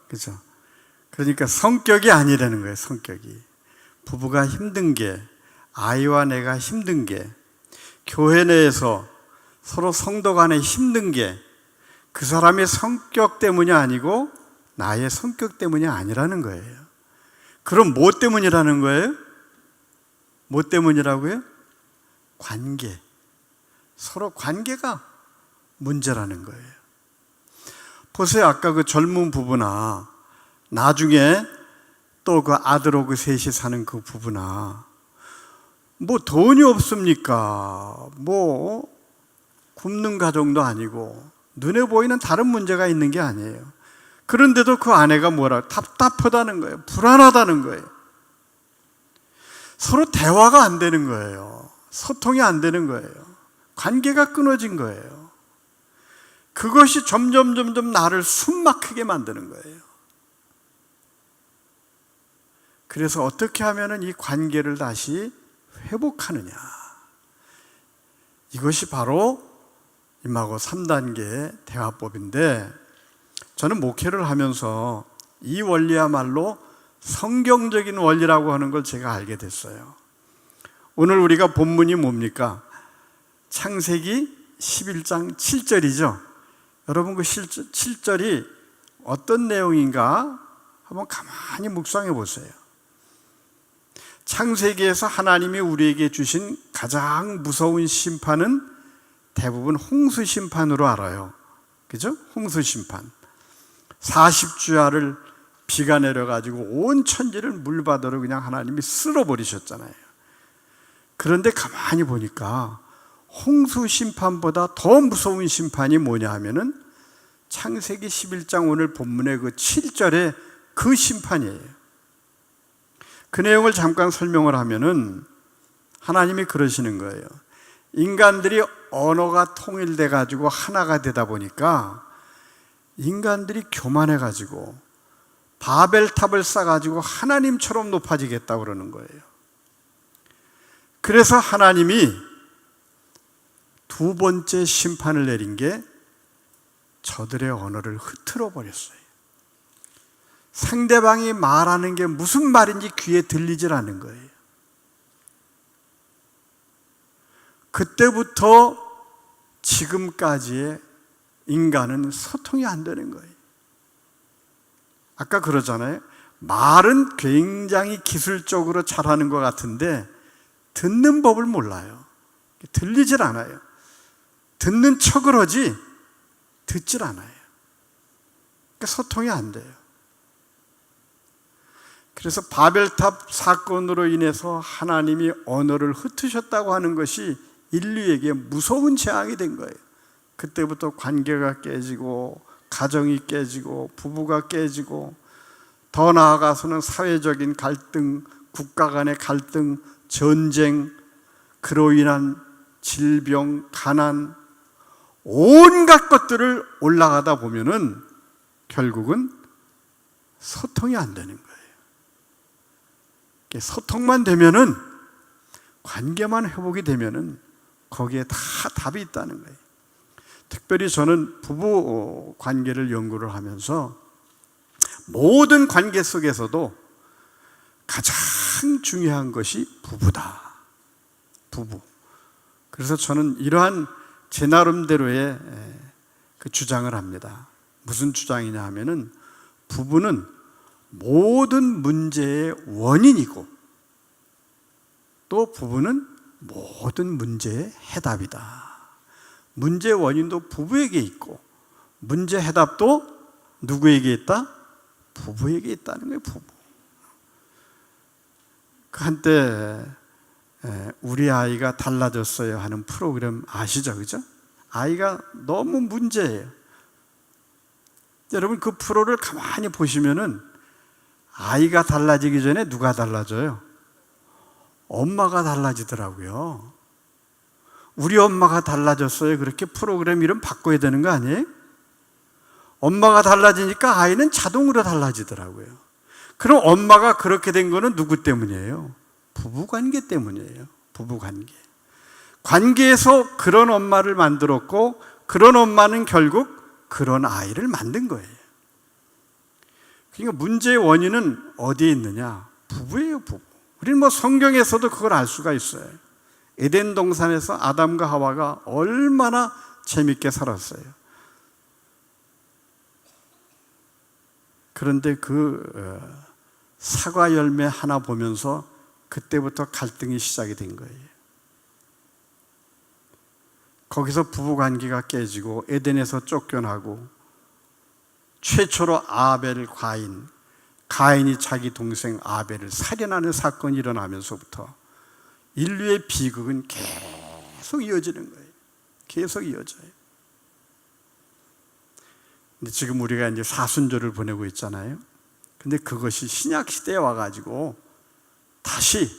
그죠? 그러니까 성격이 아니라는 거예요, 성격이. 부부가 힘든 게, 아이와 내가 힘든 게, 교회 내에서 서로 성도 간에 힘든 게 그 사람의 성격 때문이 아니고 나의 성격 때문이 아니라는 거예요. 그럼 뭐 때문이라는 거예요? 뭐 때문이라고요? 관계. 서로 관계가 문제라는 거예요. 보세요. 아까 그 젊은 부부나 나중에 또 그 아들하고 셋이 사는 그 부부나 뭐 돈이 없습니까? 뭐 굶는 가정도 아니고 눈에 보이는 다른 문제가 있는 게 아니에요. 그런데도 그 아내가 뭐라 답답하다는 거예요. 불안하다는 거예요. 서로 대화가 안 되는 거예요. 소통이 안 되는 거예요. 관계가 끊어진 거예요. 그것이 점점 나를 숨막히게 만드는 거예요. 그래서 어떻게 하면 이 관계를 다시 회복하느냐. 이것이 바로 임하고 3단계 대화법인데, 저는 목회를 하면서 이 원리야말로 성경적인 원리라고 하는 걸 제가 알게 됐어요. 오늘 우리가 본문이 뭡니까? 창세기 11장 7절이죠. 여러분 그 7절이 어떤 내용인가 한번 가만히 묵상해 보세요. 창세기에서 하나님이 우리에게 주신 가장 무서운 심판은 대부분 홍수 심판으로 알아요. 그죠? 홍수 심판. 40주야를 비가 내려가지고 온 천지를 물바다로 그냥 하나님이 쓸어버리셨잖아요. 그런데 가만히 보니까 홍수 심판보다 더 무서운 심판이 뭐냐 하면은 창세기 11장 오늘 본문의 그 7절의 그 심판이에요. 그 내용을 잠깐 설명을 하면은 하나님이 그러시는 거예요. 인간들이 언어가 통일돼 가지고 하나가 되다 보니까 인간들이 교만해 가지고 바벨탑을 쌓아 가지고 하나님처럼 높아지겠다고 그러는 거예요. 그래서 하나님이 두 번째 심판을 내린 게 저들의 언어를 흐트러 버렸어요. 상대방이 말하는 게 무슨 말인지 귀에 들리질 않는 거예요. 그때부터 지금까지의 인간은 소통이 안 되는 거예요. 아까 그러잖아요. 말은 굉장히 기술적으로 잘하는 것 같은데 듣는 법을 몰라요. 들리질 않아요. 듣는 척을 하지 듣질 않아요. 그러니까 소통이 안 돼요. 그래서 바벨탑 사건으로 인해서 하나님이 언어를 흩으셨다고 하는 것이 인류에게 무서운 재앙이 된 거예요. 그때부터 관계가 깨지고 가정이 깨지고 부부가 깨지고 더 나아가서는 사회적인 갈등, 국가 간의 갈등, 전쟁, 그로 인한 질병, 가난, 온갖 것들을 올라가다 보면은 결국은 소통이 안 되는 거예요. 소통만 되면은, 관계만 회복이 되면은 거기에 다 답이 있다는 거예요. 특별히 저는 부부 관계를 연구를 하면서 모든 관계 속에서도 가장 중요한 것이 부부다. 부부. 그래서 저는 이러한 제 나름대로의 그 주장을 합니다. 무슨 주장이냐 하면은 부부는 모든 문제의 원인이고 또 부부는 모든 문제의 해답이다. 문제의 원인도 부부에게 있고 문제 해답도 누구에게 있다? 부부에게 있다는 거예요. 부부. 한때 우리 아이가 달라졌어요 하는 프로그램 아시죠? 그죠? 아이가 너무 문제예요. 여러분 그 프로를 가만히 보시면은 아이가 달라지기 전에 누가 달라져요? 엄마가 달라지더라고요. 우리 엄마가 달라졌어요. 그렇게 프로그램 이름 바꿔야 되는 거 아니에요? 엄마가 달라지니까 아이는 자동으로 달라지더라고요. 그럼 엄마가 그렇게 된 거는 누구 때문이에요? 부부관계 때문이에요. 부부관계. 관계에서 그런 엄마를 만들었고 그런 엄마는 결국 그런 아이를 만든 거예요. 그러니까 문제의 원인은 어디에 있느냐? 부부예요, 부부. 우리는 뭐 성경에서도 그걸 알 수가 있어요. 에덴 동산에서 아담과 하와가 얼마나 재밌게 살았어요. 그런데 그 사과 열매 하나 보면서 그때부터 갈등이 시작이 된 거예요. 거기서 부부관계가 깨지고 에덴에서 쫓겨나고 최초로 아벨, 가인이 자기 동생 아벨을 살인하는 사건이 일어나면서부터 인류의 비극은 계속 이어지는 거예요. 계속 이어져요. 근데 지금 우리가 이제 사순절을 보내고 있잖아요. 근데 그것이 신약 시대에 와가지고 다시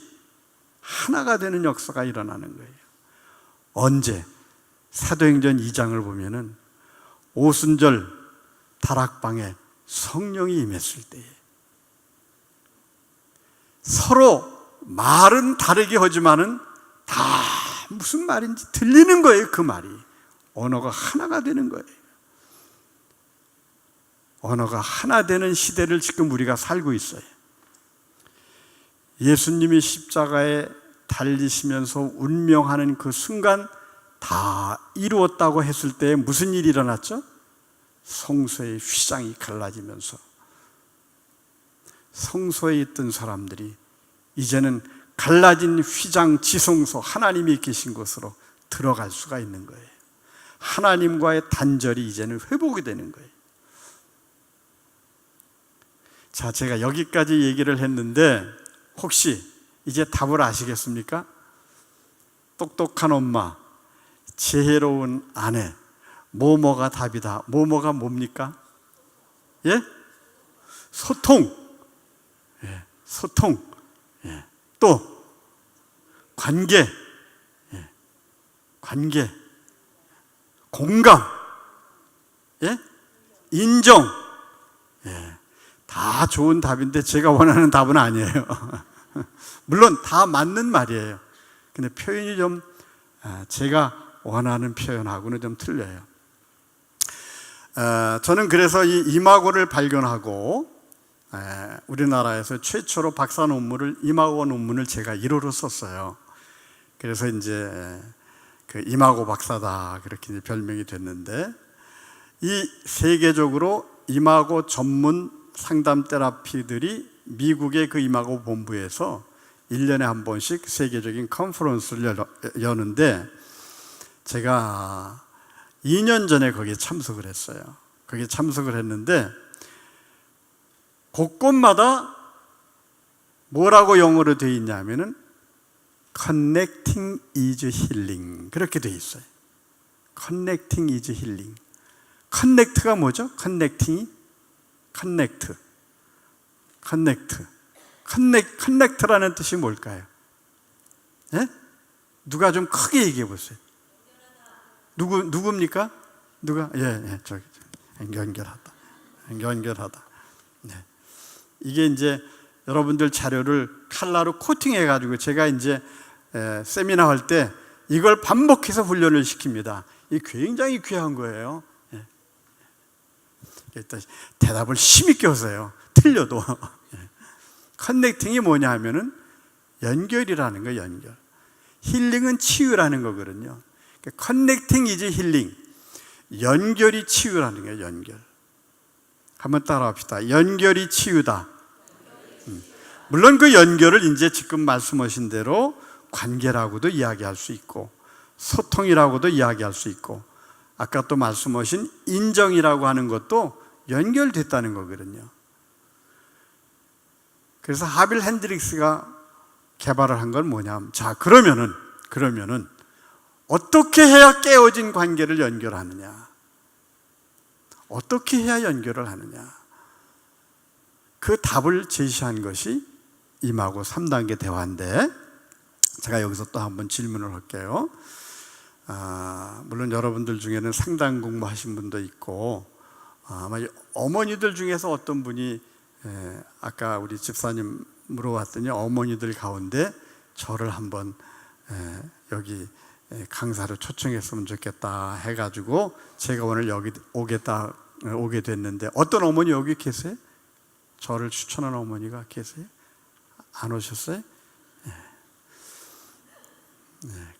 하나가 되는 역사가 일어나는 거예요. 언제? 사도행전 2장을 보면은 오순절 다락방에 성령이 임했을 때에 서로 말은 다르게 하지만은 다 무슨 말인지 들리는 거예요. 그 말이 언어가 하나가 되는 거예요. 언어가 하나 되는 시대를 지금 우리가 살고 있어요. 예수님이 십자가에 달리시면서 운명하는 그 순간 다 이루었다고 했을 때 무슨 일이 일어났죠? 성소의 휘장이 갈라지면서 성소에 있던 사람들이 이제는 갈라진 휘장 지성소, 하나님이 계신 곳으로 들어갈 수가 있는 거예요. 하나님과의 단절이 이제는 회복이 되는 거예요. 자, 제가 여기까지 얘기를 했는데 혹시 이제 답을 아시겠습니까? 똑똑한 엄마, 지혜로운 아내, 뭐뭐가 답이다. 뭐뭐가 뭡니까? 예? 소통. 예, 소통. 예. 또 관계. 예. 관계. 공감. 예? 인정. 예. 다 좋은 답인데 제가 원하는 답은 아니에요. 물론 다 맞는 말이에요. 근데 표현이 좀 제가 원하는 표현하고는 좀 틀려요. 저는 그래서 이 이마고를 발견하고 우리나라에서 최초로 박사 논문을 이마고 논문을 제가 1호로 썼어요. 그래서 이제 그 이마고 박사다 그렇게 이제 별명이 됐는데 이 세계적으로 이마고 전문 상담 테라피들이 미국의 그 이마고 본부에서 1년에 한 번씩 세계적인 컨퍼런스를 여는데 제가 2년 전에 거기에 참석을 했어요. 거기에 참석을 했는데 곳곳마다 뭐라고 영어로 되어 있냐면은 Connecting is healing 그렇게 되어 있어요. Connecting is healing. Connect가 뭐죠? Connecting이? Connect라는 뜻이 뭘까요? 예? 누가 좀 크게 얘기해 보세요. 누굽니까? 누가? 저기 연결하다. 네. 이게 이제 여러분들 자료를 칼라로 코팅해 가지고 제가 이제 세미나 할 때 이걸 반복해서 훈련을 시킵니다. 이게 굉장히 귀한 거예요. 일단 대답을 힘있게 하세요. 틀려도. 커넥팅이 뭐냐 하면은 연결이라는 거예요. 연결. 힐링은 치유라는 거거든요. 커넥팅 이즈 힐링. 연결이 치유라는 거예요. 연결. 한번 따라합시다. 연결이 치유다. 물론 그 연결을 이제 지금 말씀하신 대로 관계라고도 이야기할 수 있고 소통이라고도 이야기할 수 있고 아까 또 말씀하신 인정이라고 하는 것도 연결됐다는 거거든요. 그래서 하빌 핸드릭스가 개발을 한 건 뭐냐면 자 그러면은 어떻게 해야 깨어진 관계를 연결하느냐? 어떻게 해야 연결을 하느냐? 그 답을 제시한 것이 임하고 3단계 대화인데 제가 여기서 또 한번 질문을 할게요. 물론 여러분들 중에는 상담 공부하신 분도 있고 아마 어머니들 중에서 어떤 분이 아까 우리 집사님 물어봤더니 어머니들 가운데 저를 한번 여기 강사로 초청했으면 좋겠다 해가지고 제가 오늘 여기 오게 됐는데 어떤 어머니 여기 계세요? 저를 추천한 어머니가 계세요? 안 오셨어요?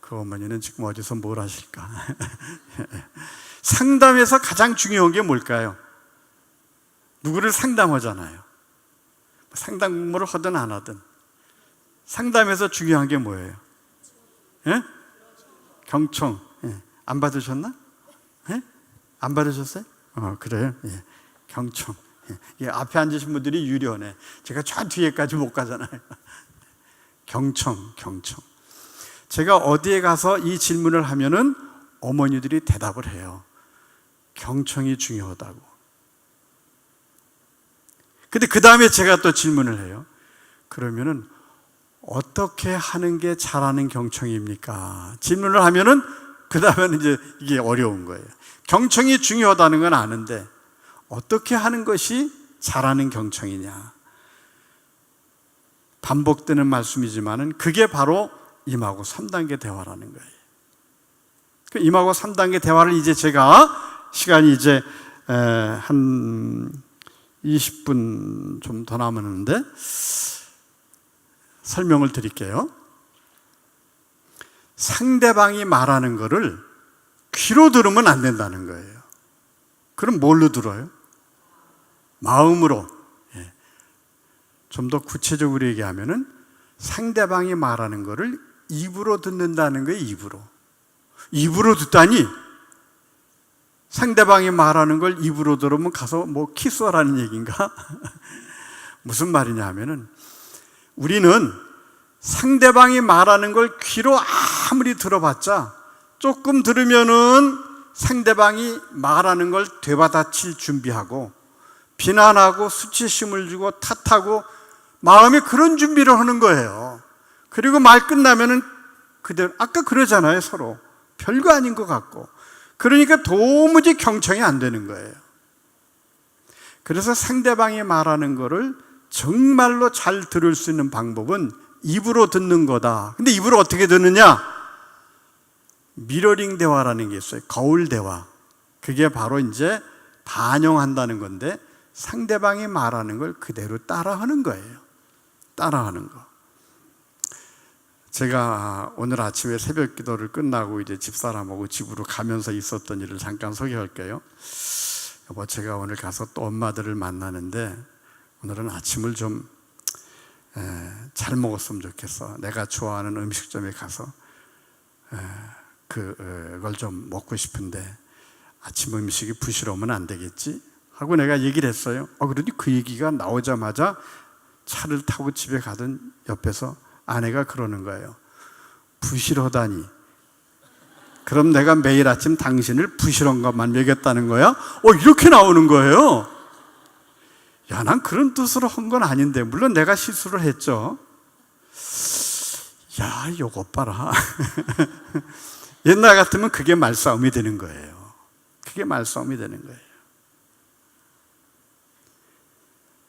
그 어머니는 지금 어디서 뭘 하실까? 상담에서 가장 중요한 게 뭘까요? 누구를 상담하잖아요. 상담 공부를 하든 안 하든 상담에서 중요한 게 뭐예요? 예? 경청. 예. 안 받으셨나? 예? 안 받으셨어요? 그래요? 예. 경청. 예. 앞에 앉으신 분들이 유려하네. 제가 저 뒤에까지 못 가잖아요. 경청. 제가 어디에 가서 이 질문을 하면은 어머니들이 대답을 해요. 경청이 중요하다고. 근데 그 다음에 제가 또 질문을 해요. 그러면은 어떻게 하는 게 잘하는 경청입니까? 질문을 하면은 그 다음에는 이제 이게 어려운 거예요. 경청이 중요하다는 건 아는데 어떻게 하는 것이 잘하는 경청이냐? 반복되는 말씀이지만은 그게 바로 임하고 3단계 대화라는 거예요. 그 임하고 3단계 대화를 이제 제가 시간이 이제 한 20분 좀 더 남았는데 설명을 드릴게요. 상대방이 말하는 거를 귀로 들으면 안 된다는 거예요. 그럼 뭘로 들어요? 마음으로. 좀 더 구체적으로 얘기하면은 상대방이 말하는 거를 입으로 듣는다는 거예요. 입으로 듣다니 상대방이 말하는 걸 입으로 들으면 가서 뭐 키스하라는 얘기인가? 무슨 말이냐 하면은 우리는 상대방이 말하는 걸 귀로 아무리 들어봤자 조금 들으면은 상대방이 말하는 걸 되받아칠 준비하고 비난하고 수치심을 주고 탓하고 마음에 그런 준비를 하는 거예요. 그리고 말 끝나면은 그대로 아까 그러잖아요. 서로 별거 아닌 것 같고. 그러니까 도무지 경청이 안 되는 거예요. 그래서 상대방이 말하는 거를 정말로 잘 들을 수 있는 방법은 입으로 듣는 거다. 근데 입으로 어떻게 듣느냐? 미러링 대화라는 게 있어요. 거울 대화. 그게 바로 이제 반영한다는 건데 상대방이 말하는 걸 그대로 따라하는 거예요. 따라하는 거. 제가 오늘 아침에 새벽 기도를 끝나고 이제 집사람하고 집으로 가면서 있었던 일을 잠깐 소개할게요. 여보, 제가 오늘 가서 또 엄마들을 만나는데 오늘은 아침을 좀 잘 먹었으면 좋겠어. 내가 좋아하는 음식점에 가서 그걸 좀 먹고 싶은데 아침 음식이 부실하면 안 되겠지? 하고 내가 얘기를 했어요. 그러더니 그 얘기가 나오자마자 차를 타고 집에 가던 옆에서 아내가 그러는 거예요. 부실하다니. 그럼 내가 매일 아침 당신을 부실한 것만 먹였다는 거야? 이렇게 나오는 거예요. 야, 난 그런 뜻으로 한 건 아닌데 물론 내가 실수를 했죠. 야, 요것 봐라. 옛날 같으면 그게 말싸움이 되는 거예요. 그게 말싸움이 되는 거예요.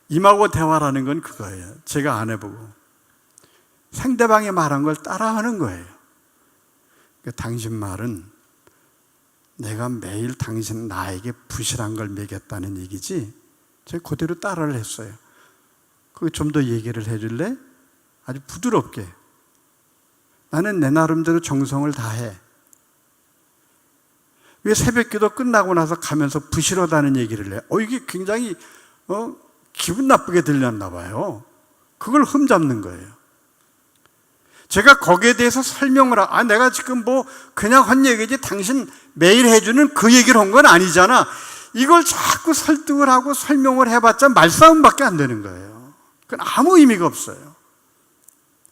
임하고 대화라는 건 그거예요. 제가 안 해보고 상대방이 말한 걸 따라하는 거예요. 그러니까 당신 말은 내가 매일 당신 나에게 부실한 걸 먹였다는 얘기지? 제가 그대로 따라를 했어요. 그거 좀 더 얘기를 해줄래? 아주 부드럽게. 나는 내 나름대로 정성을 다해. 왜 새벽 기도 끝나고 나서 가면서 부실하다는 얘기를 해? 이게 굉장히 기분 나쁘게 들렸나 봐요. 그걸 흠잡는 거예요. 제가 거기에 대해서 설명을 내가 지금 뭐 그냥 한 얘기지 당신 매일 해주는 그 얘기를 한 건 아니잖아. 이걸 자꾸 설득을 하고 설명을 해봤자 말싸움밖에 안 되는 거예요. 그건 아무 의미가 없어요.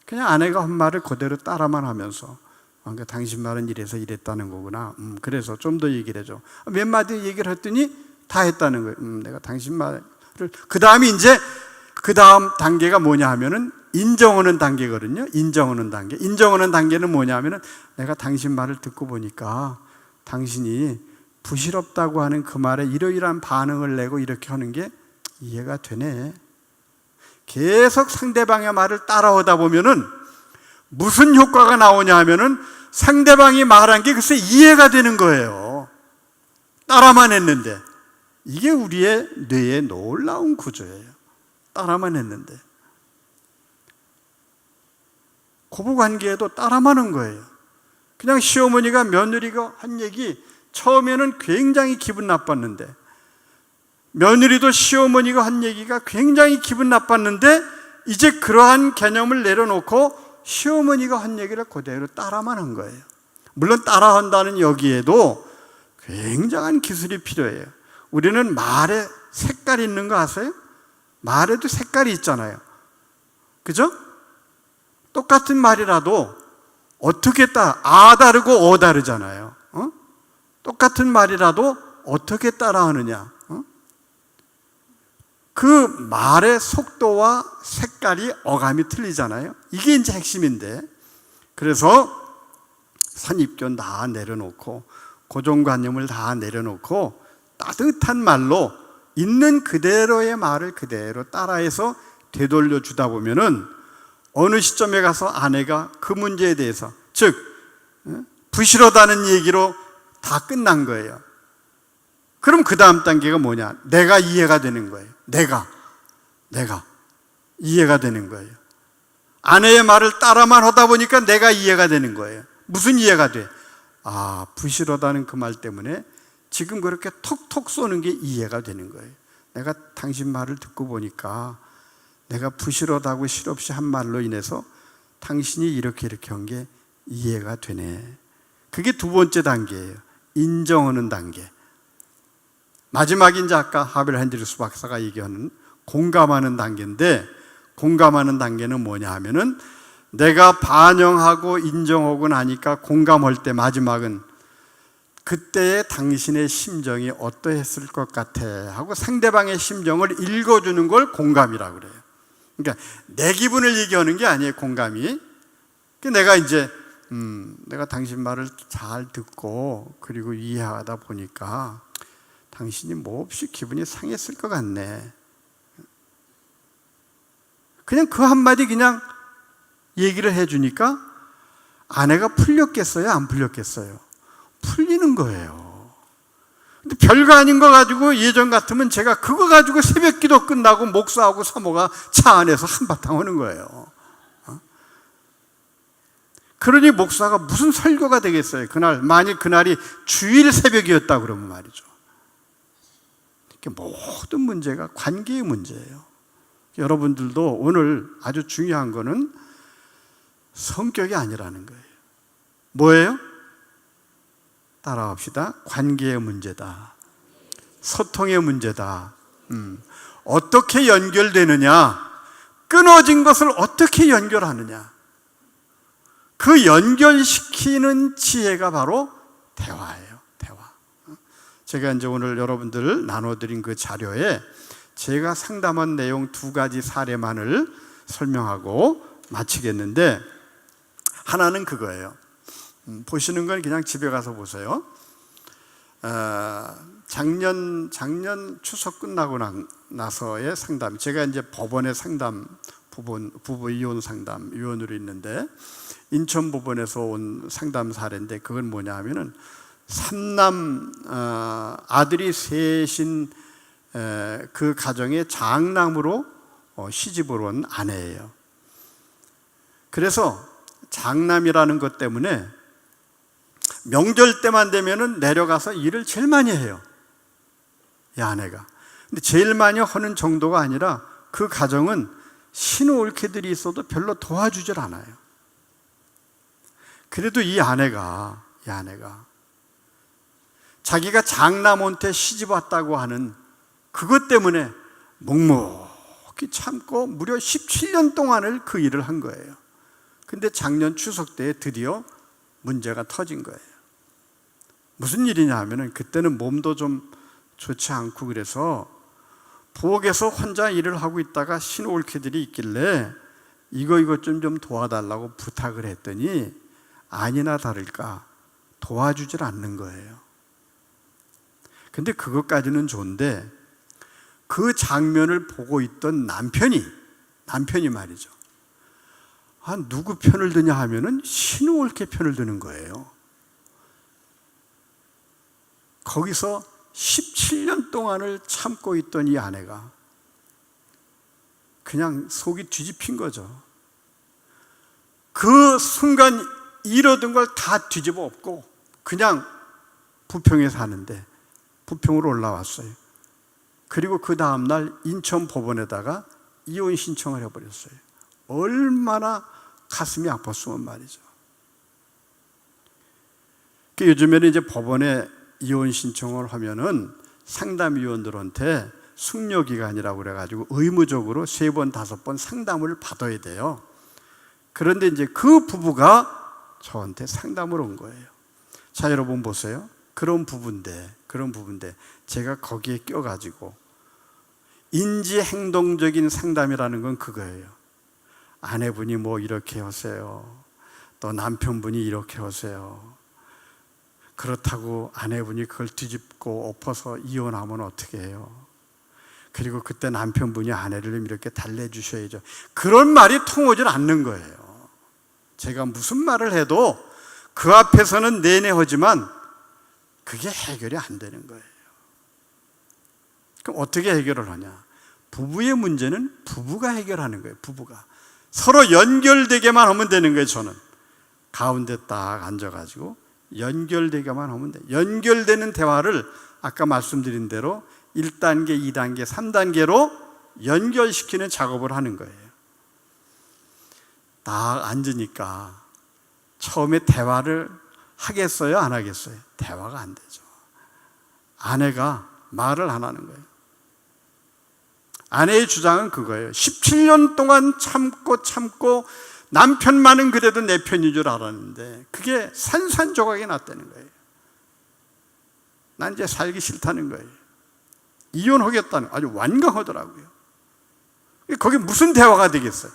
그냥 아내가 한 말을 그대로 따라만 하면서 그러니까 당신 말은 이래서 이랬다는 거구나. 그래서 좀 더 얘기를 해줘. 몇 마디 얘기를 했더니 다 했다는 거예요. 내가 당신 말을. 그 다음에 이제 그 다음 단계가 뭐냐 하면은 인정하는 단계거든요. 인정하는 단계. 인정하는 단계는 뭐냐 하면은 내가 당신 말을 듣고 보니까 당신이 부실없다고 하는 그 말에 이러이러한 반응을 내고 이렇게 하는 게 이해가 되네. 계속 상대방의 말을 따라오다 보면은 무슨 효과가 나오냐 하면은 상대방이 말한 게 글쎄 이해가 되는 거예요. 따라만 했는데. 이게 우리의 뇌의 놀라운 구조예요. 따라만 했는데. 고부관계에도 따라만 한 거예요. 그냥 시어머니가 며느리가 한 얘기 처음에는 굉장히 기분 나빴는데, 며느리도 시어머니가 한 얘기가 굉장히 기분 나빴는데, 이제 그러한 개념을 내려놓고 시어머니가 한 얘기를 그대로 따라만 한 거예요. 물론 따라한다는 여기에도 굉장한 기술이 필요해요. 우리는 말에 색깔이 있는 거 아세요? 말에도 색깔이 있잖아요. 그죠? 똑같은 말이라도 어떻게 아 다르고 어 다르잖아요. 똑같은 말이라도 어떻게 따라하느냐. 그 말의 속도와 색깔이 어감이 틀리잖아요. 이게 이제 핵심인데, 그래서 선입견 다 내려놓고 고정관념을 다 내려놓고 따뜻한 말로 있는 그대로의 말을 그대로 따라해서 되돌려 주다 보면은 어느 시점에 가서 아내가 그 문제에 대해서, 즉 부실하다는 얘기로 다 끝난 거예요. 그럼 그 다음 단계가 뭐냐? 내가 이해가 되는 거예요. 내가 이해가 되는 거예요. 아내의 말을 따라만 하다 보니까 내가 이해가 되는 거예요. 무슨 이해가 돼? 아, 부실하다는 그 말 때문에 지금 그렇게 톡톡 쏘는 게 이해가 되는 거예요. 내가 당신 말을 듣고 보니까 내가 부실하다고 실없이 한 말로 인해서 당신이 이렇게 한 게 이해가 되네. 그게 두 번째 단계예요. 인정하는 단계. 마지막이 이제 아까 하벨 핸드리스 박사가 얘기하는 공감하는 단계인데, 공감하는 단계는 뭐냐 하면은 내가 반영하고 인정하고 나니까 공감할 때 마지막은 그때의 당신의 심정이 어떠했을 것 같아 하고 상대방의 심정을 읽어주는 걸 공감이라고 그래요. 그러니까 내 기분을 얘기하는 게 아니에요, 공감이. 내가 이제 내가 당신 말을 잘 듣고 그리고 이해하다 보니까 당신이 몹시 기분이 상했을 것 같네. 그냥 그 한마디 그냥 얘기를 해주니까 아내가 풀렸겠어요? 안 풀렸겠어요? 풀리는 거예요. 근데 별거 아닌 거 가지고 예전 같으면 제가 그거 가지고 새벽 기도 끝나고 목사하고 사모가 차 안에서 한바탕 하는 거예요. 그러니 목사가 무슨 설교가 되겠어요? 그날, 만일 그날이 주일 새벽이었다 그러면 말이죠. 모든 문제가 관계의 문제예요. 여러분들도 오늘 아주 중요한 거는 성격이 아니라는 거예요. 뭐예요? 따라합시다. 관계의 문제다. 소통의 문제다. 어떻게 연결되느냐? 끊어진 것을 어떻게 연결하느냐? 그 연결시키는 지혜가 바로 대화예요. 대화. 제가 이제 오늘 여러분들 나눠드린 그 자료에 제가 상담한 내용 두 가지 사례만을 설명하고 마치겠는데, 하나는 그거예요. 보시는 건 그냥 집에 가서 보세요. 작년 추석 끝나고 나서의 상담. 제가 이제 법원의 상담, 부부 이혼 상담 위원으로 있는데, 인천 법원에서 온 상담 사례인데, 그건 뭐냐 하면은 삼남 아들이 셋인 그 가정의 장남으로 시집을 온 아내예요. 그래서 장남이라는 것 때문에 명절 때만 되면은 내려가서 일을 제일 많이 해요, 이 아내가. 근데 제일 많이 하는 정도가 아니라 그 가정은 신혼올케들이 있어도 별로 도와주질 않아요. 그래도 이 아내가 자기가 장남한테 시집 왔다고 하는 그것 때문에 묵묵히 참고 무려 17년 동안을 그 일을 한 거예요. 근데 작년 추석 때에 드디어 문제가 터진 거예요. 무슨 일이냐 하면은 그때는 몸도 좀 좋지 않고 그래서 부엌에서 혼자 일을 하고 있다가 신혼올케들이 있길래 이거 좀 도와달라고 부탁을 했더니 아니나 다를까 도와주질 않는 거예요. 근데 그것까지는 좋은데 그 장면을 보고 있던 남편이 말이죠. 누구 편을 드냐 하면은 신혼올케 편을 드는 거예요. 거기서 17년 동안을 참고 있던 이 아내가 그냥 속이 뒤집힌 거죠. 그 순간 잃어둔 걸 다 뒤집어 엎고 그냥 부평에 사는데 부평으로 올라왔어요. 그리고 그 다음날 인천 법원에다가 이혼 신청을 해버렸어요. 얼마나 가슴이 아팠으면 말이죠. 요즘에는 이제 법원에 이혼 신청을 하면은 상담위원들한테 숙려기간이라고 그래가지고 의무적으로 3번, 5번 상담을 받아야 돼요. 그런데 이제 그 부부가 저한테 상담을 온 거예요. 자, 여러분 보세요. 그런 부부인데 제가 거기에 껴가지고 인지행동적인 상담이라는 건 그거예요. 아내분이 뭐 이렇게 하세요. 또 남편분이 이렇게 하세요. 그렇다고 아내분이 그걸 뒤집고 엎어서 이혼하면 어떻게 해요? 그리고 그때 남편분이 아내를 이렇게 달래주셔야죠. 그런 말이 통하지 않는 거예요. 제가 무슨 말을 해도 그 앞에서는 내내 하지만 그게 해결이 안 되는 거예요. 그럼 어떻게 해결을 하냐? 부부의 문제는 부부가 해결하는 거예요. 부부가 서로 연결되게만 하면 되는 거예요. 저는 가운데 딱 앉아가지고 연결되게만 하면 돼요. 연결되는 대화를 아까 말씀드린 대로 1단계, 2단계, 3단계로 연결시키는 작업을 하는 거예요. 딱 앉으니까 처음에 대화를 하겠어요? 안 하겠어요? 대화가 안 되죠. 아내가 말을 안 하는 거예요. 아내의 주장은 그거예요. 17년 동안 참고 남편만은 그래도 내 편인 줄 알았는데 그게 산산조각이 났다는 거예요. 난 이제 살기 싫다는 거예요. 이혼하겠다는, 아주 완강하더라고요. 거기 무슨 대화가 되겠어요?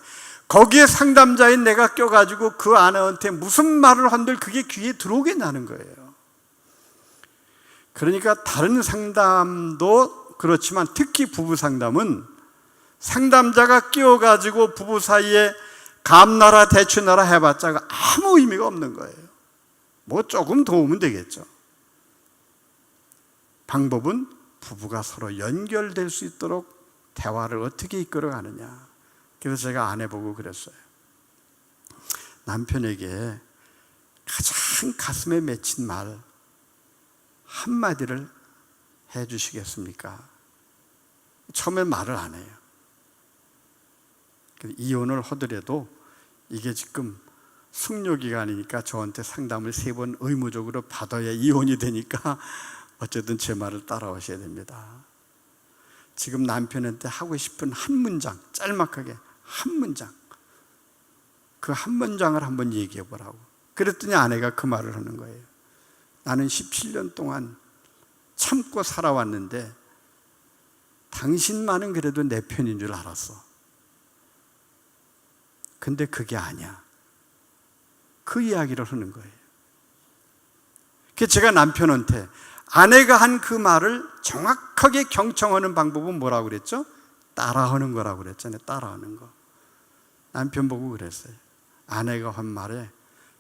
거기에 상담자인 내가 껴가지고 그 아내한테 무슨 말을 한들 그게 귀에 들어오겠냐는 거예요. 그러니까 다른 상담도 그렇지만 특히 부부 상담은 상담자가 끼어가지고 부부 사이에 감나라 대추나라 해봤자 아무 의미가 없는 거예요. 뭐 조금 도우면 되겠죠. 방법은 부부가 서로 연결될 수 있도록 대화를 어떻게 이끌어가느냐. 그래서 제가 아내 보고 그랬어요. 남편에게 가장 가슴에 맺힌 말 한마디를 해 주시겠습니까? 처음엔 말을 안 해요. 이혼을 하더라도 이게 지금 숙려기간이니까 저한테 상담을 3번 의무적으로 받아야 이혼이 되니까 어쨌든 제 말을 따라오셔야 됩니다. 지금 남편한테 하고 싶은 한 문장, 짤막하게 한 문장, 그 한 문장을 한번 얘기해 보라고. 그랬더니 아내가 그 말을 하는 거예요. 나는 17년 동안 참고 살아왔는데 당신만은 그래도 내 편인 줄 알았어. 근데 그게 아니야. 그 이야기를 하는 거예요. 그래서 제가 남편한테 아내가 한 그 말을 정확하게 경청하는 방법은 뭐라고 그랬죠? 따라하는 거라고 그랬잖아요. 따라하는 거. 남편 보고 그랬어요. 아내가 한 말에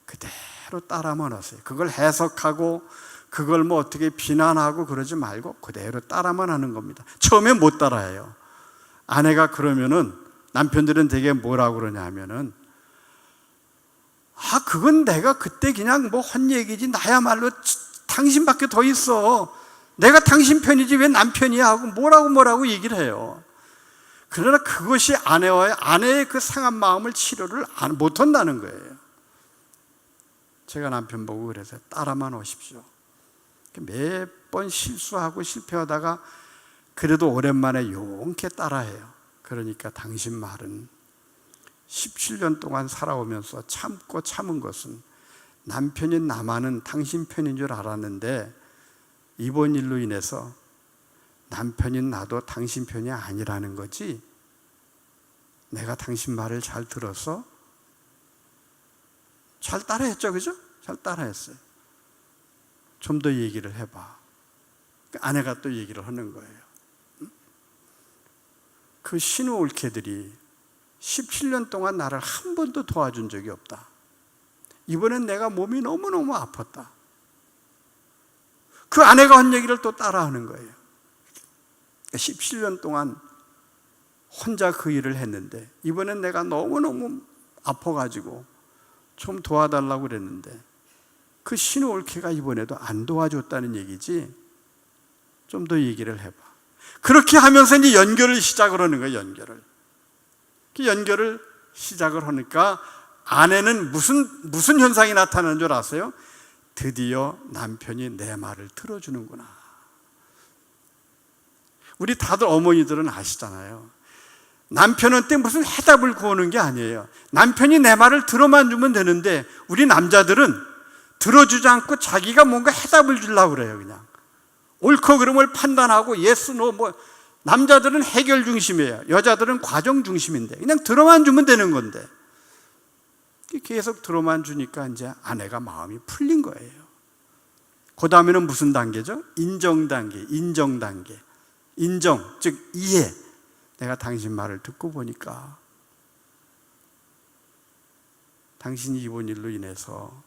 그대로 따라만 하세요. 그걸 해석하고 그걸 뭐 어떻게 비난하고 그러지 말고 그대로 따라만 하는 겁니다. 처음에 못 따라해요. 아내가 그러면은 남편들은 되게 뭐라고 그러냐 하면은 그건 내가 그때 그냥 뭐 한 얘기지 나야말로 당신밖에 더 있어. 내가 당신 편이지 왜 남편이야 하고 뭐라고 얘기를 해요. 그러나 그것이 아내의 그 상한 마음을 치료를 못한다는 거예요. 제가 남편 보고 그래서 따라만 오십시오. 매번 실수하고 실패하다가 그래도 오랜만에 용케 따라해요. 그러니까 당신 말은 17년 동안 살아오면서 참은 것은 남편인 나만은 당신 편인 줄 알았는데 이번 일로 인해서 남편인 나도 당신 편이 아니라는 거지. 내가 당신 말을 잘 들어서 잘 따라했죠, 그죠? 잘 따라했어요. 좀 더 얘기를 해봐. 아내가 또 얘기를 하는 거예요. 그 신우 올케들이 17년 동안 나를 한 번도 도와준 적이 없다. 이번엔 내가 몸이 너무너무 아팠다. 그 아내가 한 얘기를 또 따라하는 거예요. 17년 동안 혼자 그 일을 했는데 이번엔 내가 너무너무 아파가지고 좀 도와달라고 그랬는데 그 신올케가 이번에도 안 도와줬다는 얘기지. 좀 더 얘기를 해봐. 그렇게 하면서 이제 연결을 시작을 하는 거예요. 그 연결을 시작을 하니까 아내는 무슨 현상이 나타나는 줄 아세요? 드디어 남편이 내 말을 들어주는구나. 우리 다들 어머니들은 아시잖아요. 남편한테 무슨 해답을 구하는 게 아니에요. 남편이 내 말을 들어만 주면 되는데 우리 남자들은 들어주지 않고 자기가 뭔가 해답을 주려고 그래요. 그냥 옳고 그름을 판단하고 예스 노 뭐 남자들은 해결 중심이에요. 여자들은 과정 중심인데 그냥 들어만 주면 되는 건데 계속 들어만 주니까 이제 아내가 마음이 풀린 거예요. 그 다음에는 무슨 단계죠? 인정 단계. 인정, 즉 이해. 내가 당신 말을 듣고 보니까 당신이 이번 일로 인해서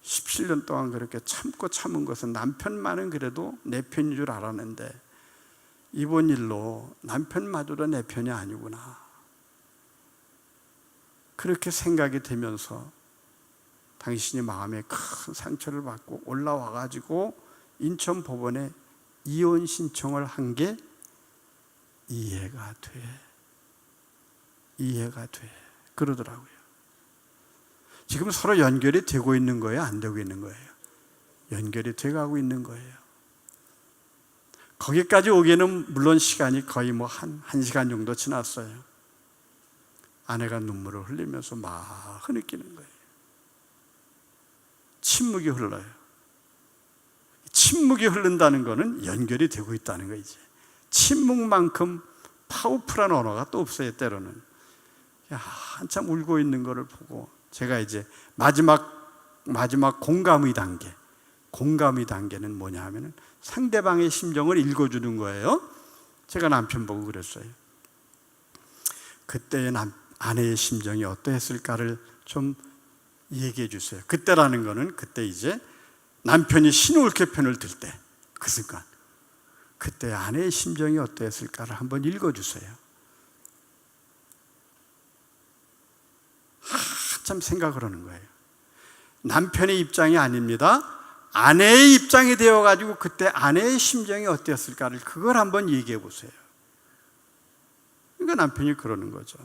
17년 동안 그렇게 참은 것은 남편만은 그래도 내 편인 줄 알았는데 이번 일로 남편마저도 내 편이 아니구나. 그렇게 생각이 되면서 당신이 마음에 큰 상처를 받고 올라와가지고 인천 법원에 이혼 신청을 한 게 이해가 돼. 그러더라고요. 지금 서로 연결이 되고 있는 거예요? 안 되고 있는 거예요? 연결이 돼가고 있는 거예요. 거기까지 오기에는 물론 시간이 거의 뭐 한 시간 정도 지났어요. 아내가 눈물을 흘리면서 막 흐느끼는 거예요. 침묵이 흘러요. 침묵이 흐른다는 것은 연결이 되고 있다는 거지. 침묵만큼 파워풀한 언어가 또 없어요. 때로는 한참 울고 있는 것을 보고 제가 이제 마지막 공감의 단계는 뭐냐 하면은 상대방의 심정을 읽어주는 거예요. 제가 남편 보고 그랬어요. 그때의 아내의 심정이 어떠했을까를 좀 얘기해 주세요. 그때라는 거는 그때 이제 남편이 신올케 편을 들 때 그 순간 그때 아내의 심정이 어떠했을까를 한번 읽어주세요. 한참 생각을 하는 거예요. 남편의 입장이 아닙니다. 아내의 입장이 되어가지고 그때 아내의 심정이 어땠을까를 그걸 한번 얘기해 보세요. 그러니까 남편이 그러는 거죠.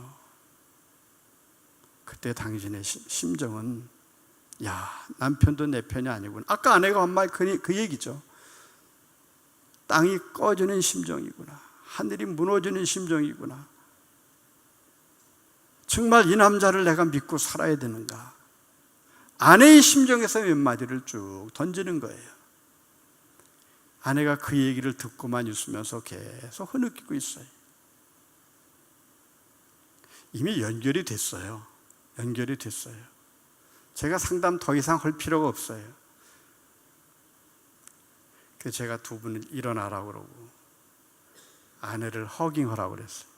그때 당신의 심정은 야, 남편도 내 편이 아니구나. 아까 아내가 한 말 그 얘기죠. 땅이 꺼지는 심정이구나. 하늘이 무너지는 심정이구나. 정말 이 남자를 내가 믿고 살아야 되는가. 아내의 심정에서 몇 마디를 쭉 던지는 거예요. 아내가 그 얘기를 듣고만 있으면서 계속 흐느끼고 있어요. 이미 연결이 됐어요. 제가 상담 더 이상 할 필요가 없어요. 그래서 제가 두 분을 일어나라고 그러고 아내를 허깅하라고 그랬어요.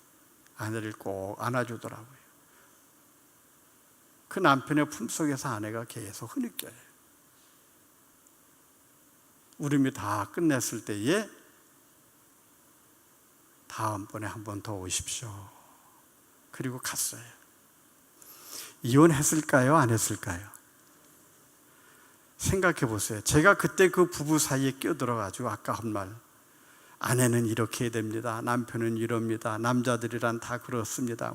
아내를 꼭 안아주더라고요. 그 남편의 품속에서 아내가 계속 흐느껴요. 울음이 다 끝냈을 때에 다음번에 한 번 더 오십시오. 그리고 갔어요. 이혼했을까요? 안 했을까요? 생각해 보세요. 제가 그때 그 부부 사이에 끼어들어가지고 아까 한 말, 아내는 이렇게 해야 됩니다. 남편은 이럽니다. 남자들이란 다 그렇습니다.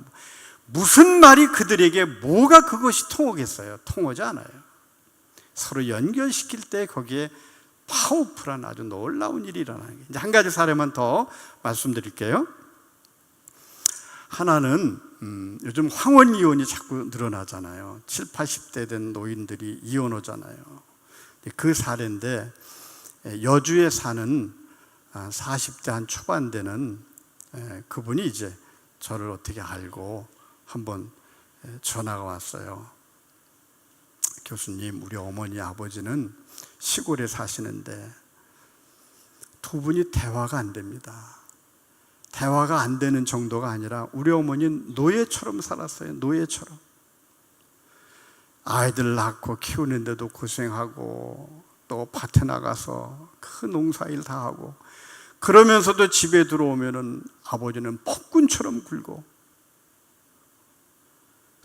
무슨 말이 그들에게 뭐가 그것이 통하겠어요? 통하지 않아요. 서로 연결시킬 때 거기에 파워풀한 아주 놀라운 일이 일어나는 거예요. 이제 한 가지 사례만 더 말씀드릴게요. 하나는 요즘 황혼 이혼이 자꾸 늘어나잖아요. 70, 80대 된 노인들이 이혼하잖아요. 그 사례인데 여주에 사는 40대 한 초반 되는 그분이 이제 저를 어떻게 알고 한번 전화가 왔어요. 교수님, 우리 어머니 아버지는 시골에 사시는데 두 분이 대화가 안 됩니다. 대화가 안 되는 정도가 아니라 우리 어머니는 노예처럼 살았어요. 노예처럼. 아이들 낳고 키우는데도 고생하고 또 밭에 나가서 큰 농사일 다 하고 그러면서도 집에 들어오면은 아버지는 폭군처럼 굴고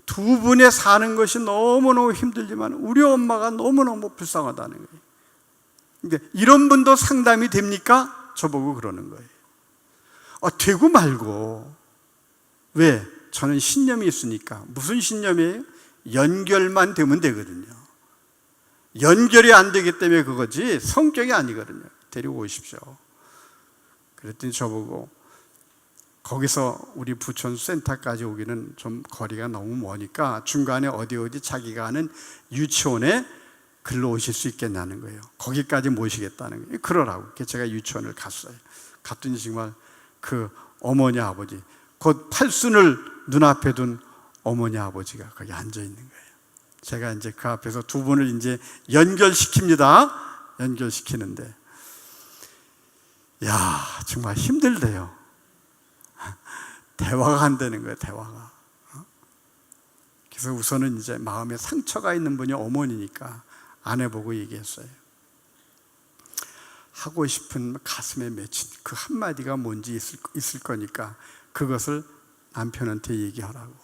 두 분의 사는 것이 너무너무 힘들지만 우리 엄마가 너무너무 불쌍하다는 거예요. 그러니까 이런 분도 상담이 됩니까? 저보고 그러는 거예요. 되고 말고. 왜? 저는 신념이 있으니까. 무슨 신념이에요? 연결만 되면 되거든요. 연결이 안 되기 때문에 그거지 성격이 아니거든요. 데리고 오십시오. 그랬더니 저보고 거기서 우리 부천 센터까지 오기는 좀 거리가 너무 머니까 중간에 어디 자기가 아는 유치원에 글로 오실 수 있겠냐는 거예요. 거기까지 모시겠다는 거예요. 그러라고. 그래서 제가 유치원을 갔어요. 갔더니 정말 그 어머니 아버지, 곧 팔순을 눈앞에 둔 어머니 아버지가 거기 앉아 있는 거예요. 제가 이제 그 앞에서 두 분을 이제 연결시킵니다. 연결시키는데, 야, 정말 힘들대요. 대화가 안 되는 거예요, 대화가. 그래서 우선은 이제 마음에 상처가 있는 분이 어머니니까 아내 보고 얘기했어요. 하고 싶은 가슴에 맺힌 그 한마디가 뭔지 있을 거니까 그것을 남편한테 얘기하라고.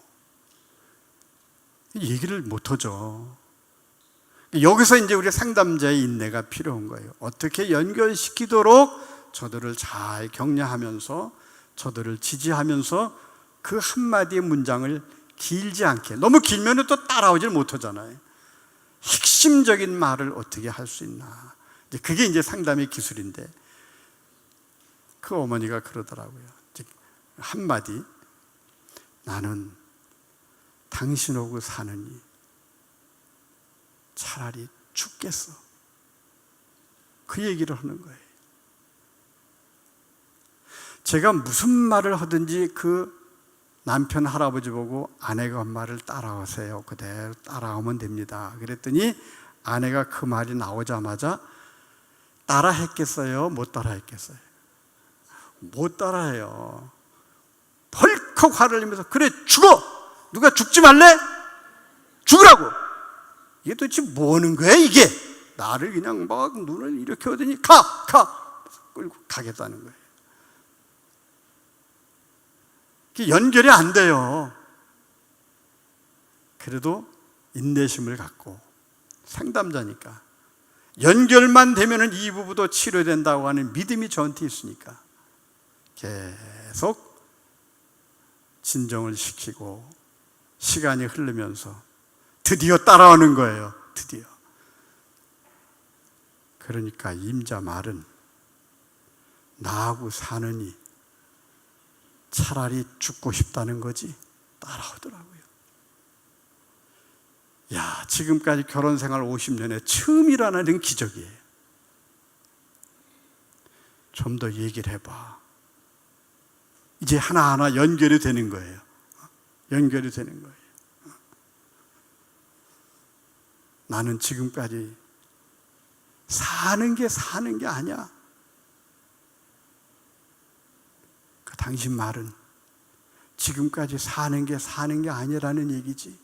얘기를 못하죠. 여기서 이제 우리 상담자의 인내가 필요한 거예요. 어떻게 연결시키도록 저들을 잘 격려하면서 저들을 지지하면서 그 한마디의 문장을 길지 않게, 너무 길면 또 따라오질 못하잖아요. 핵심적인 말을 어떻게 할 수 있나. 그게 이제 상담의 기술인데, 그 어머니가 그러더라고요. 한마디, 나는 당신하고 사느니 차라리 죽겠어. 그 얘기를 하는 거예요. 제가 무슨 말을 하든지 그 남편 할아버지 보고 아내가 한 말을 따라오세요. 그대로 따라오면 됩니다. 그랬더니 아내가 그 말이 나오자마자 따라 했겠어요? 못 따라 했겠어요? 못 따라해요. 벌컥 화를 내면서 그래 죽어! 누가 죽지 말래? 죽으라고! 이게 도대체 뭐 하는 거야 이게? 나를 그냥 막 눈을 이렇게 하더니 가! 끌고 가겠다는 거예요. 연결이 안 돼요. 그래도 인내심을 갖고, 상담자니까 연결만 되면 이 부부도 치료된다고 하는 믿음이 저한테 있으니까 계속 진정을 시키고 시간이 흐르면서 드디어 따라오는 거예요. 드디어. 그러니까 임자 말은 나하고 사느니 차라리 죽고 싶다는 거지 따라오더라고요. 야, 지금까지 결혼 생활 50년에 처음 일어나는 기적이에요. 좀 더 얘기를 해봐. 이제 하나하나 연결이 되는 거예요. 연결이 되는 거예요. 나는 지금까지 사는 게 아니야. 당신 말은 지금까지 사는 게 아니라는 얘기지.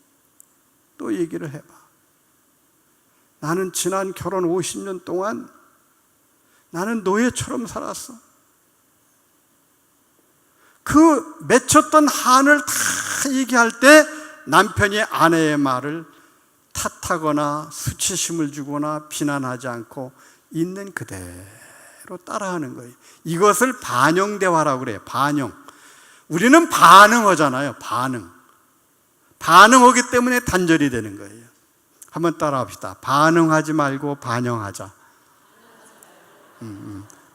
또 얘기를 해봐. 나는 지난 결혼 50년 동안 나는 노예처럼 살았어. 그 맺혔던 한을 다 얘기할 때 남편이 아내의 말을 탓하거나 수치심을 주거나 비난하지 않고 있는 그대로 따라하는 거예요. 이것을 반영대화라고 그래요. 반영. 우리는 반응하잖아요. 반응하기 때문에 단절이 되는 거예요. 한번 따라합시다. 반응하지 말고 반영하자.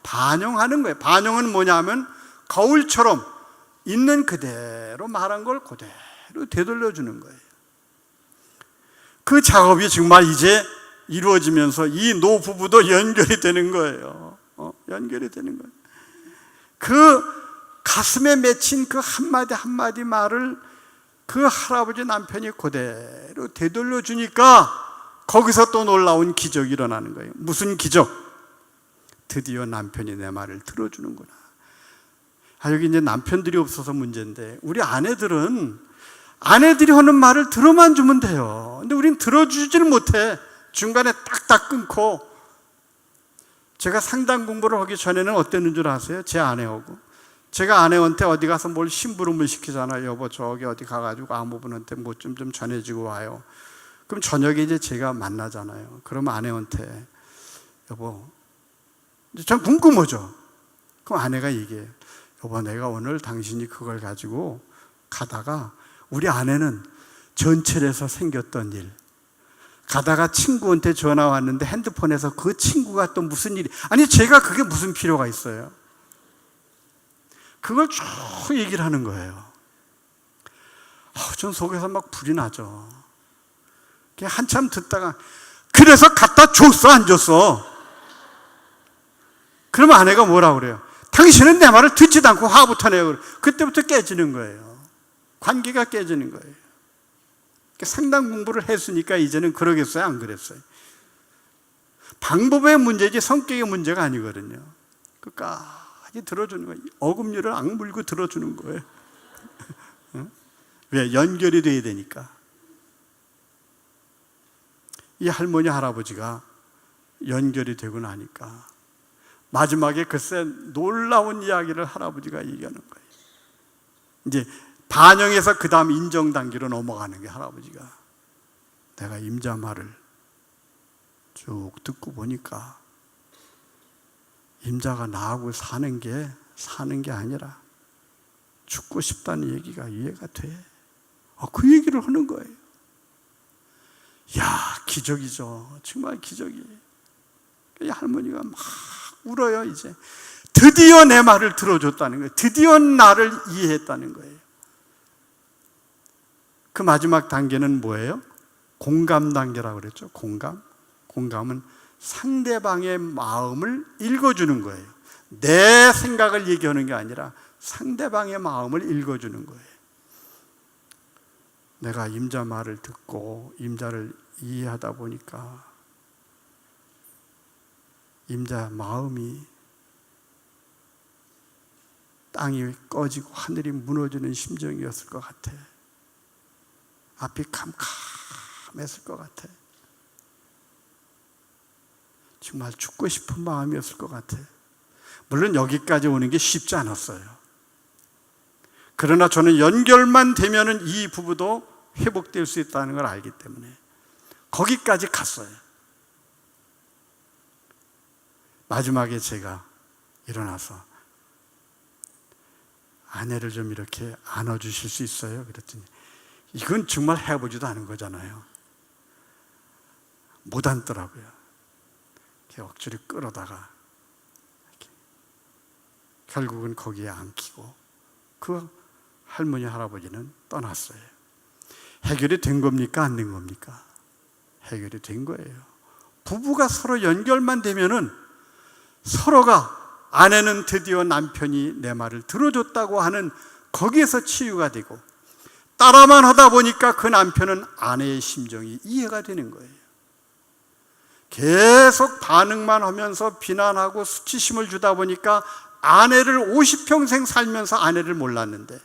반영하는 거예요. 반영은 뭐냐면 거울처럼 있는 그대로 말한 걸 그대로 되돌려주는 거예요. 그 작업이 정말 이제 이루어지면서 이 노부부도 연결이 되는 거예요. 연결이 되는 거예요. 그 가슴에 맺힌 그 한마디 한마디 말을 그 할아버지 남편이 그대로 되돌려 주니까 거기서 또 놀라운 기적이 일어나는 거예요. 무슨 기적? 드디어 남편이 내 말을 들어주는구나. 여기 이제 남편들이 없어서 문제인데, 우리 아내들이 하는 말을 들어만 주면 돼요. 근데 우린 들어주지를 못해. 중간에 딱딱 끊고. 제가 상담 공부를 하기 전에는 어땠는 줄 아세요? 제 아내하고 제가 아내한테 어디 가서 뭘 심부름을 시키잖아요. 여보 저기 어디 가가지고 아무분한테 뭐 좀 전해주고 와요. 그럼 저녁에 이제 제가 만나잖아요. 그러면 아내한테 여보, 전 궁금하죠. 그럼 아내가 얘기해요. 여보 내가 오늘 당신이 그걸 가지고 가다가 우리 아내는 전철에서 생겼던 일, 가다가 친구한테 전화 왔는데 핸드폰에서 그 친구가 또 무슨 일이, 아니 제가 그게 무슨 필요가 있어요. 그걸 쭉 얘기를 하는 거예요. 전 속에서 막 불이 나죠. 한참 듣다가 그래서 갖다 줬어 안 줬어? 그러면 아내가 뭐라고 그래요? 당신은 내 말을 듣지도 않고 화부터 내요. 그때부터 깨지는 거예요. 관계가 깨지는 거예요. 상당 공부를 했으니까 이제는 그러겠어요 안 그랬어요? 방법의 문제지 성격의 문제가 아니거든요. 끝까지 들어주는 거예요. 어금니를 악물고 들어주는 거예요. 왜? 연결이 돼야 되니까. 이 할머니 할아버지가 연결이 되고 나니까 마지막에 글쎄 놀라운 이야기를 할아버지가 얘기하는 거예요. 이제 반영해서 그 다음 인정 단계로 넘어가는 게 할아버지가, 내가 임자 말을 쭉 듣고 보니까 임자가 나하고 사는 게 아니라 죽고 싶다는 얘기가 이해가 돼. 그 얘기를 하는 거예요. 야, 기적이죠. 정말 기적이에요. 이 할머니가 막 울어요. 이제 드디어 내 말을 들어줬다는 거예요. 드디어 나를 이해했다는 거예요. 그 마지막 단계는 뭐예요? 공감 단계라고 그랬죠. 공감은 상대방의 마음을 읽어주는 거예요. 내 생각을 얘기하는 게 아니라 상대방의 마음을 읽어주는 거예요. 내가 임자 말을 듣고 임자를 이해하다 보니까 임자 마음이 땅이 꺼지고 하늘이 무너지는 심정이었을 것 같아. 앞이 캄캄했을 것 같아. 정말 죽고 싶은 마음이었을 것 같아. 물론 여기까지 오는 게 쉽지 않았어요. 그러나 저는 연결만 되면은 이 부부도 회복될 수 있다는 걸 알기 때문에 거기까지 갔어요. 마지막에 제가 일어나서 아내를 좀 이렇게 안아주실 수 있어요? 그랬더니 이건 정말 해보지도 않은 거잖아요. 못 앉더라고요. 이렇게 억지로 끌어다가 이렇게. 결국은 거기에 안기고 그 할머니 할아버지는 떠났어요. 해결이 된 겁니까? 안 된 겁니까? 해결이 된 거예요. 부부가 서로 연결만 되면은 서로가, 아내는 드디어 남편이 내 말을 들어줬다고 하는 거기에서 치유가 되고, 따라만 하다 보니까 그 남편은 아내의 심정이 이해가 되는 거예요. 계속 반응만 하면서 비난하고 수치심을 주다 보니까 아내를 50평생 살면서 아내를 몰랐는데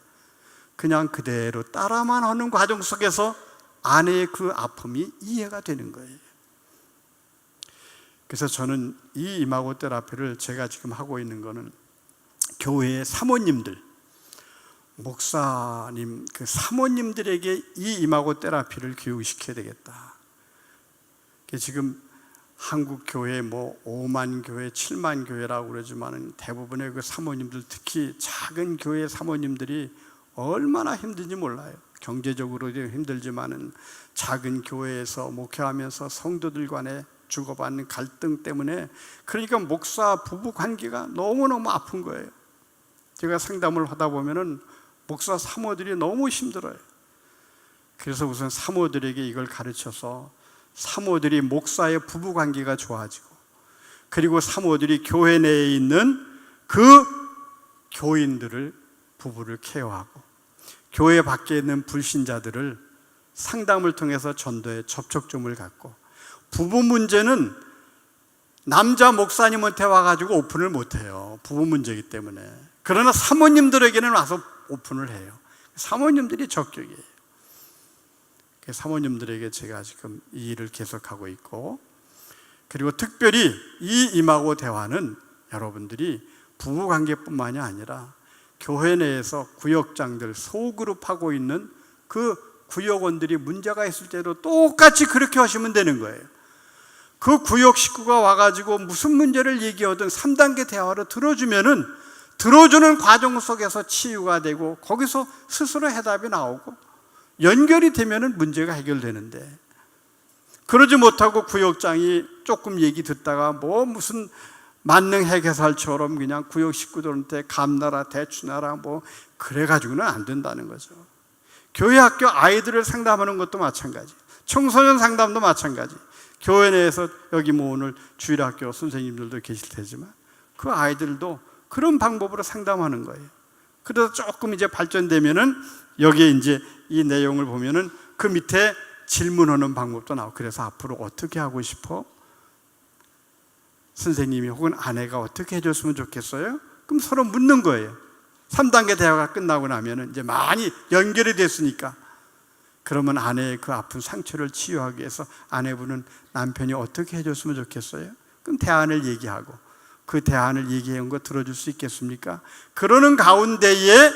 그냥 그대로 따라만 하는 과정 속에서 아내의 그 아픔이 이해가 되는 거예요. 그래서 저는 이 이마고 테라피를 제가 지금 하고 있는 거는 교회의 사모님들, 목사님, 그 사모님들에게 이 이마고 테라피를 교육시켜야 되겠다. 지금 한국 교회 뭐 5만 교회, 7만 교회라고 그러지만 대부분의 그 사모님들, 특히 작은 교회 사모님들이 얼마나 힘든지 몰라요. 경제적으로도 힘들지만은 작은 교회에서 목회하면서 성도들 간에 주고받는 갈등 때문에, 그러니까 목사 부부 관계가 너무너무 아픈 거예요. 제가 상담을 하다 보면은 목사 사모들이 너무 힘들어요. 그래서 우선 사모들에게 이걸 가르쳐서 사모들이 목사의 부부 관계가 좋아지고, 그리고 사모들이 교회 내에 있는 그 교인들을, 부부를 케어하고, 교회 밖에 있는 불신자들을 상담을 통해서 전도의 접촉점을 갖고, 부부 문제는 남자 목사님한테 와가지고 오픈을 못해요. 부부 문제이기 때문에. 그러나 사모님들에게는 와서 오픈을 해요. 사모님들이 적격이에요. 사모님들에게 제가 지금 이 일을 계속하고 있고, 그리고 특별히 이 임하고 대화는 여러분들이 부부관계뿐만이 아니라 교회 내에서 구역장들 소그룹하고 있는 그 구역원들이 문제가 있을 때도 똑같이 그렇게 하시면 되는 거예요. 그 구역 식구가 와가지고 무슨 문제를 얘기하든 3단계 대화로 들어주면은 들어주는 과정 속에서 치유가 되고 거기서 스스로 해답이 나오고 연결이 되면은 문제가 해결되는데, 그러지 못하고 구역장이 조금 얘기 듣다가 뭐 무슨 만능 해결사처럼 그냥 구역 식구들한테 감나라 대추나라 뭐 그래가지고는 안 된다는 거죠. 교회 학교 아이들을 상담하는 것도 마찬가지, 청소년 상담도 마찬가지. 교회 내에서 여기 뭐 오늘 주일학교 선생님들도 계실 테지만 그 아이들도 그런 방법으로 상담하는 거예요. 그래서 조금 이제 발전되면은 여기에 이제 이 내용을 보면은 그 밑에 질문하는 방법도 나오고, 그래서 앞으로 어떻게 하고 싶어? 선생님이 혹은 아내가 어떻게 해줬으면 좋겠어요? 그럼 서로 묻는 거예요. 3단계 대화가 끝나고 나면은 이제 많이 연결이 됐으니까, 그러면 아내의 그 아픈 상처를 치유하기 위해서 아내분은 남편이 어떻게 해줬으면 좋겠어요? 그럼 대안을 얘기하고, 그 대안을 얘기한 거 들어줄 수 있겠습니까? 그러는 가운데에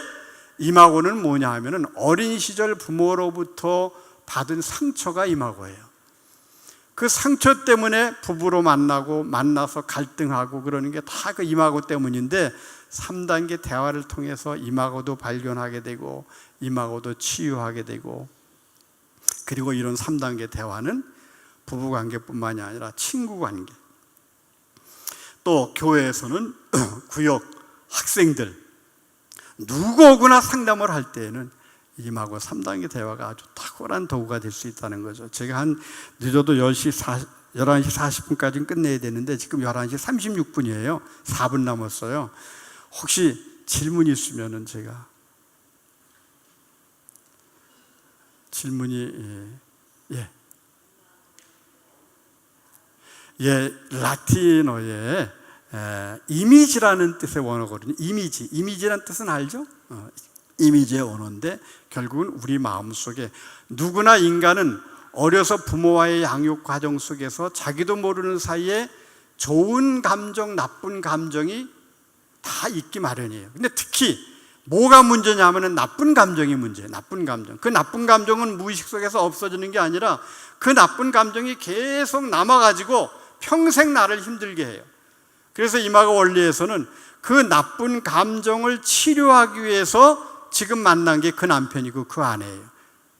임하고는 뭐냐 하면은 어린 시절 부모로부터 받은 상처가 임하고예요. 그 상처 때문에 부부로 만나서 갈등하고 그러는 게 다 그 임하고 때문인데, 3단계 대화를 통해서 임하고도 발견하게 되고 임하고도 치유하게 되고, 그리고 이런 3단계 대화는 부부관계뿐만이 아니라 친구관계, 또 교회에서는 구역 학생들 누구오거나 상담을 할 때에는 임하고 3단계 대화가 아주 탁월한 도구가 될 수 있다는 거죠. 제가 한 늦어도 11시 40분까지는 끝내야 되는데 지금 11시 36분이에요. 4분 남았어요. 혹시 질문이 있으면은 제가 질문이 라틴어에 이미지라는 뜻의 원어거든요. 이미지라는 뜻은 알죠? 이미지의 언어인데 결국은 우리 마음속에 누구나 인간은 어려서 부모와의 양육 과정 속에서 자기도 모르는 사이에 좋은 감정, 나쁜 감정이 다 있기 마련이에요. 근데 특히 뭐가 문제냐 하면은 나쁜 감정이 문제예요. 나쁜 감정. 그 나쁜 감정은 무의식 속에서 없어지는 게 아니라 그 나쁜 감정이 계속 남아가지고 평생 나를 힘들게 해요. 그래서 이마고 원리에서는 그 나쁜 감정을 치료하기 위해서 지금 만난 게 그 남편이고 그 아내예요.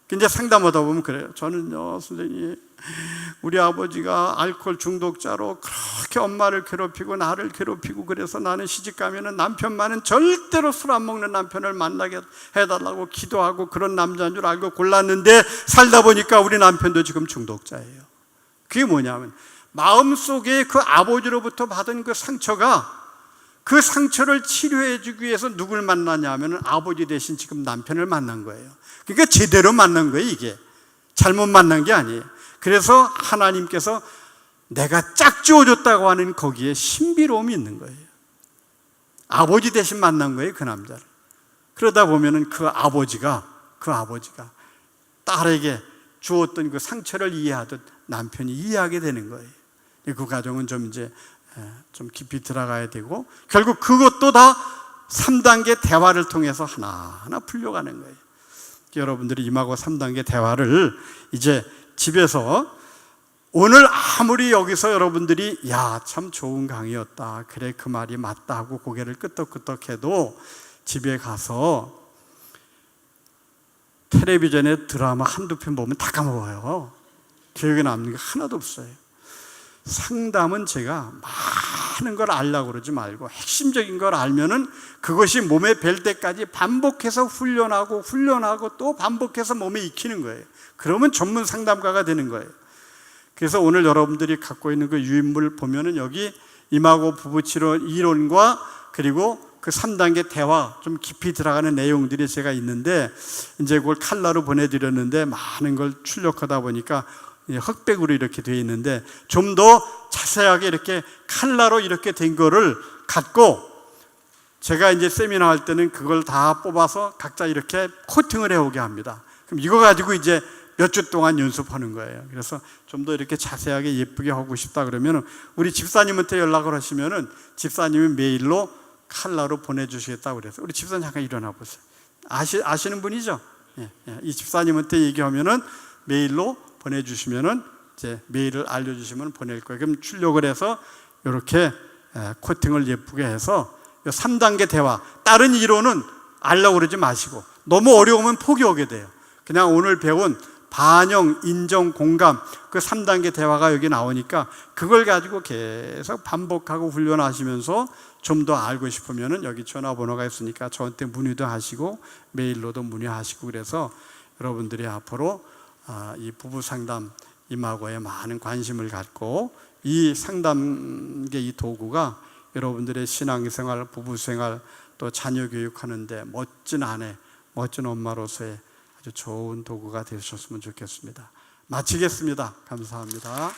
근데 상담하다 보면 그래요. 저는요, 선생님, 우리 아버지가 알코올 중독자로 그렇게 엄마를 괴롭히고 나를 괴롭히고, 그래서 나는 시집 가면은 남편만은 절대로 술 안 먹는 남편을 만나게 해달라고 기도하고 그런 남자인 줄 알고 골랐는데 살다 보니까 우리 남편도 지금 중독자예요. 그게 뭐냐면 마음속에 그 아버지로부터 받은 그 상처가, 그 상처를 치료해 주기 위해서 누굴 만나냐 하면 아버지 대신 지금 남편을 만난 거예요. 그러니까 제대로 만난 거예요. 이게 잘못 만난 게 아니에요. 그래서 하나님께서 내가 짝지어줬다고 하는 거기에 신비로움이 있는 거예요. 아버지 대신 만난 거예요, 그 남자를. 그러다 보면은 그 아버지가 딸에게 주었던 그 상처를 이해하듯 남편이 이해하게 되는 거예요. 그 과정은 좀 깊이 들어가야 되고, 결국 그것도 다 3단계 대화를 통해서 하나하나 풀려가는 거예요. 여러분들이 임하고 3단계 대화를 이제 집에서, 오늘 아무리 여기서 여러분들이 야, 참 좋은 강의였다, 그래 그 말이 맞다 하고 고개를 끄덕끄덕 해도 집에 가서 텔레비전에 드라마 한두 편 보면 다 까먹어요. 기억에 남는 게 하나도 없어요. 상담은 제가 많은 걸 알려고 그러지 말고 핵심적인 걸 알면은 그것이 몸에 뵐 때까지 반복해서 훈련하고 또 반복해서 몸에 익히는 거예요. 그러면 전문 상담가가 되는 거예요. 그래서 오늘 여러분들이 갖고 있는 그 유인물 보면은 여기 임하고 부부치료 이론과 그리고 그 3단계 대화 좀 깊이 들어가는 내용들이 제가 있는데, 이제 그걸 칼라로 보내드렸는데 많은 걸 출력하다 보니까 흑백으로 이렇게 되어 있는데, 좀 더 자세하게 이렇게 칼라로 이렇게 된 거를 갖고 제가 이제 세미나 할 때는 그걸 다 뽑아서 각자 이렇게 코팅을 해오게 합니다. 그럼 이거 가지고 이제 몇 주 동안 연습하는 거예요. 그래서 좀 더 이렇게 자세하게 예쁘게 하고 싶다 그러면 우리 집사님한테 연락을 하시면은 집사님이 메일로 칼라로 보내주시겠다고 그래서 우리 집사님 잠깐 일어나 보세요. 아시는 분이죠? 이 집사님한테 얘기하면은 메일로 보내주시면은 이제 메일을 알려주시면 보낼 거예요. 그럼 출력을 해서 이렇게 코팅을 예쁘게 해서 3단계 대화. 다른 이론은 알려고 그러지 마시고 너무 어려우면 포기하게 돼요. 그냥 오늘 배운 반영, 인정, 공감 그 3단계 대화가 여기 나오니까 그걸 가지고 계속 반복하고 훈련하시면서 좀 더 알고 싶으면은 여기 전화번호가 있으니까 저한테 문의도 하시고 메일로도 문의하시고 그래서 여러분들이 앞으로 이 부부 상담 임하고에 많은 관심을 갖고 이 상담계 이 도구가 여러분들의 신앙생활, 부부생활 또 자녀 교육하는데 멋진 아내, 멋진 엄마로서의 아주 좋은 도구가 되셨으면 좋겠습니다. 마치겠습니다. 감사합니다.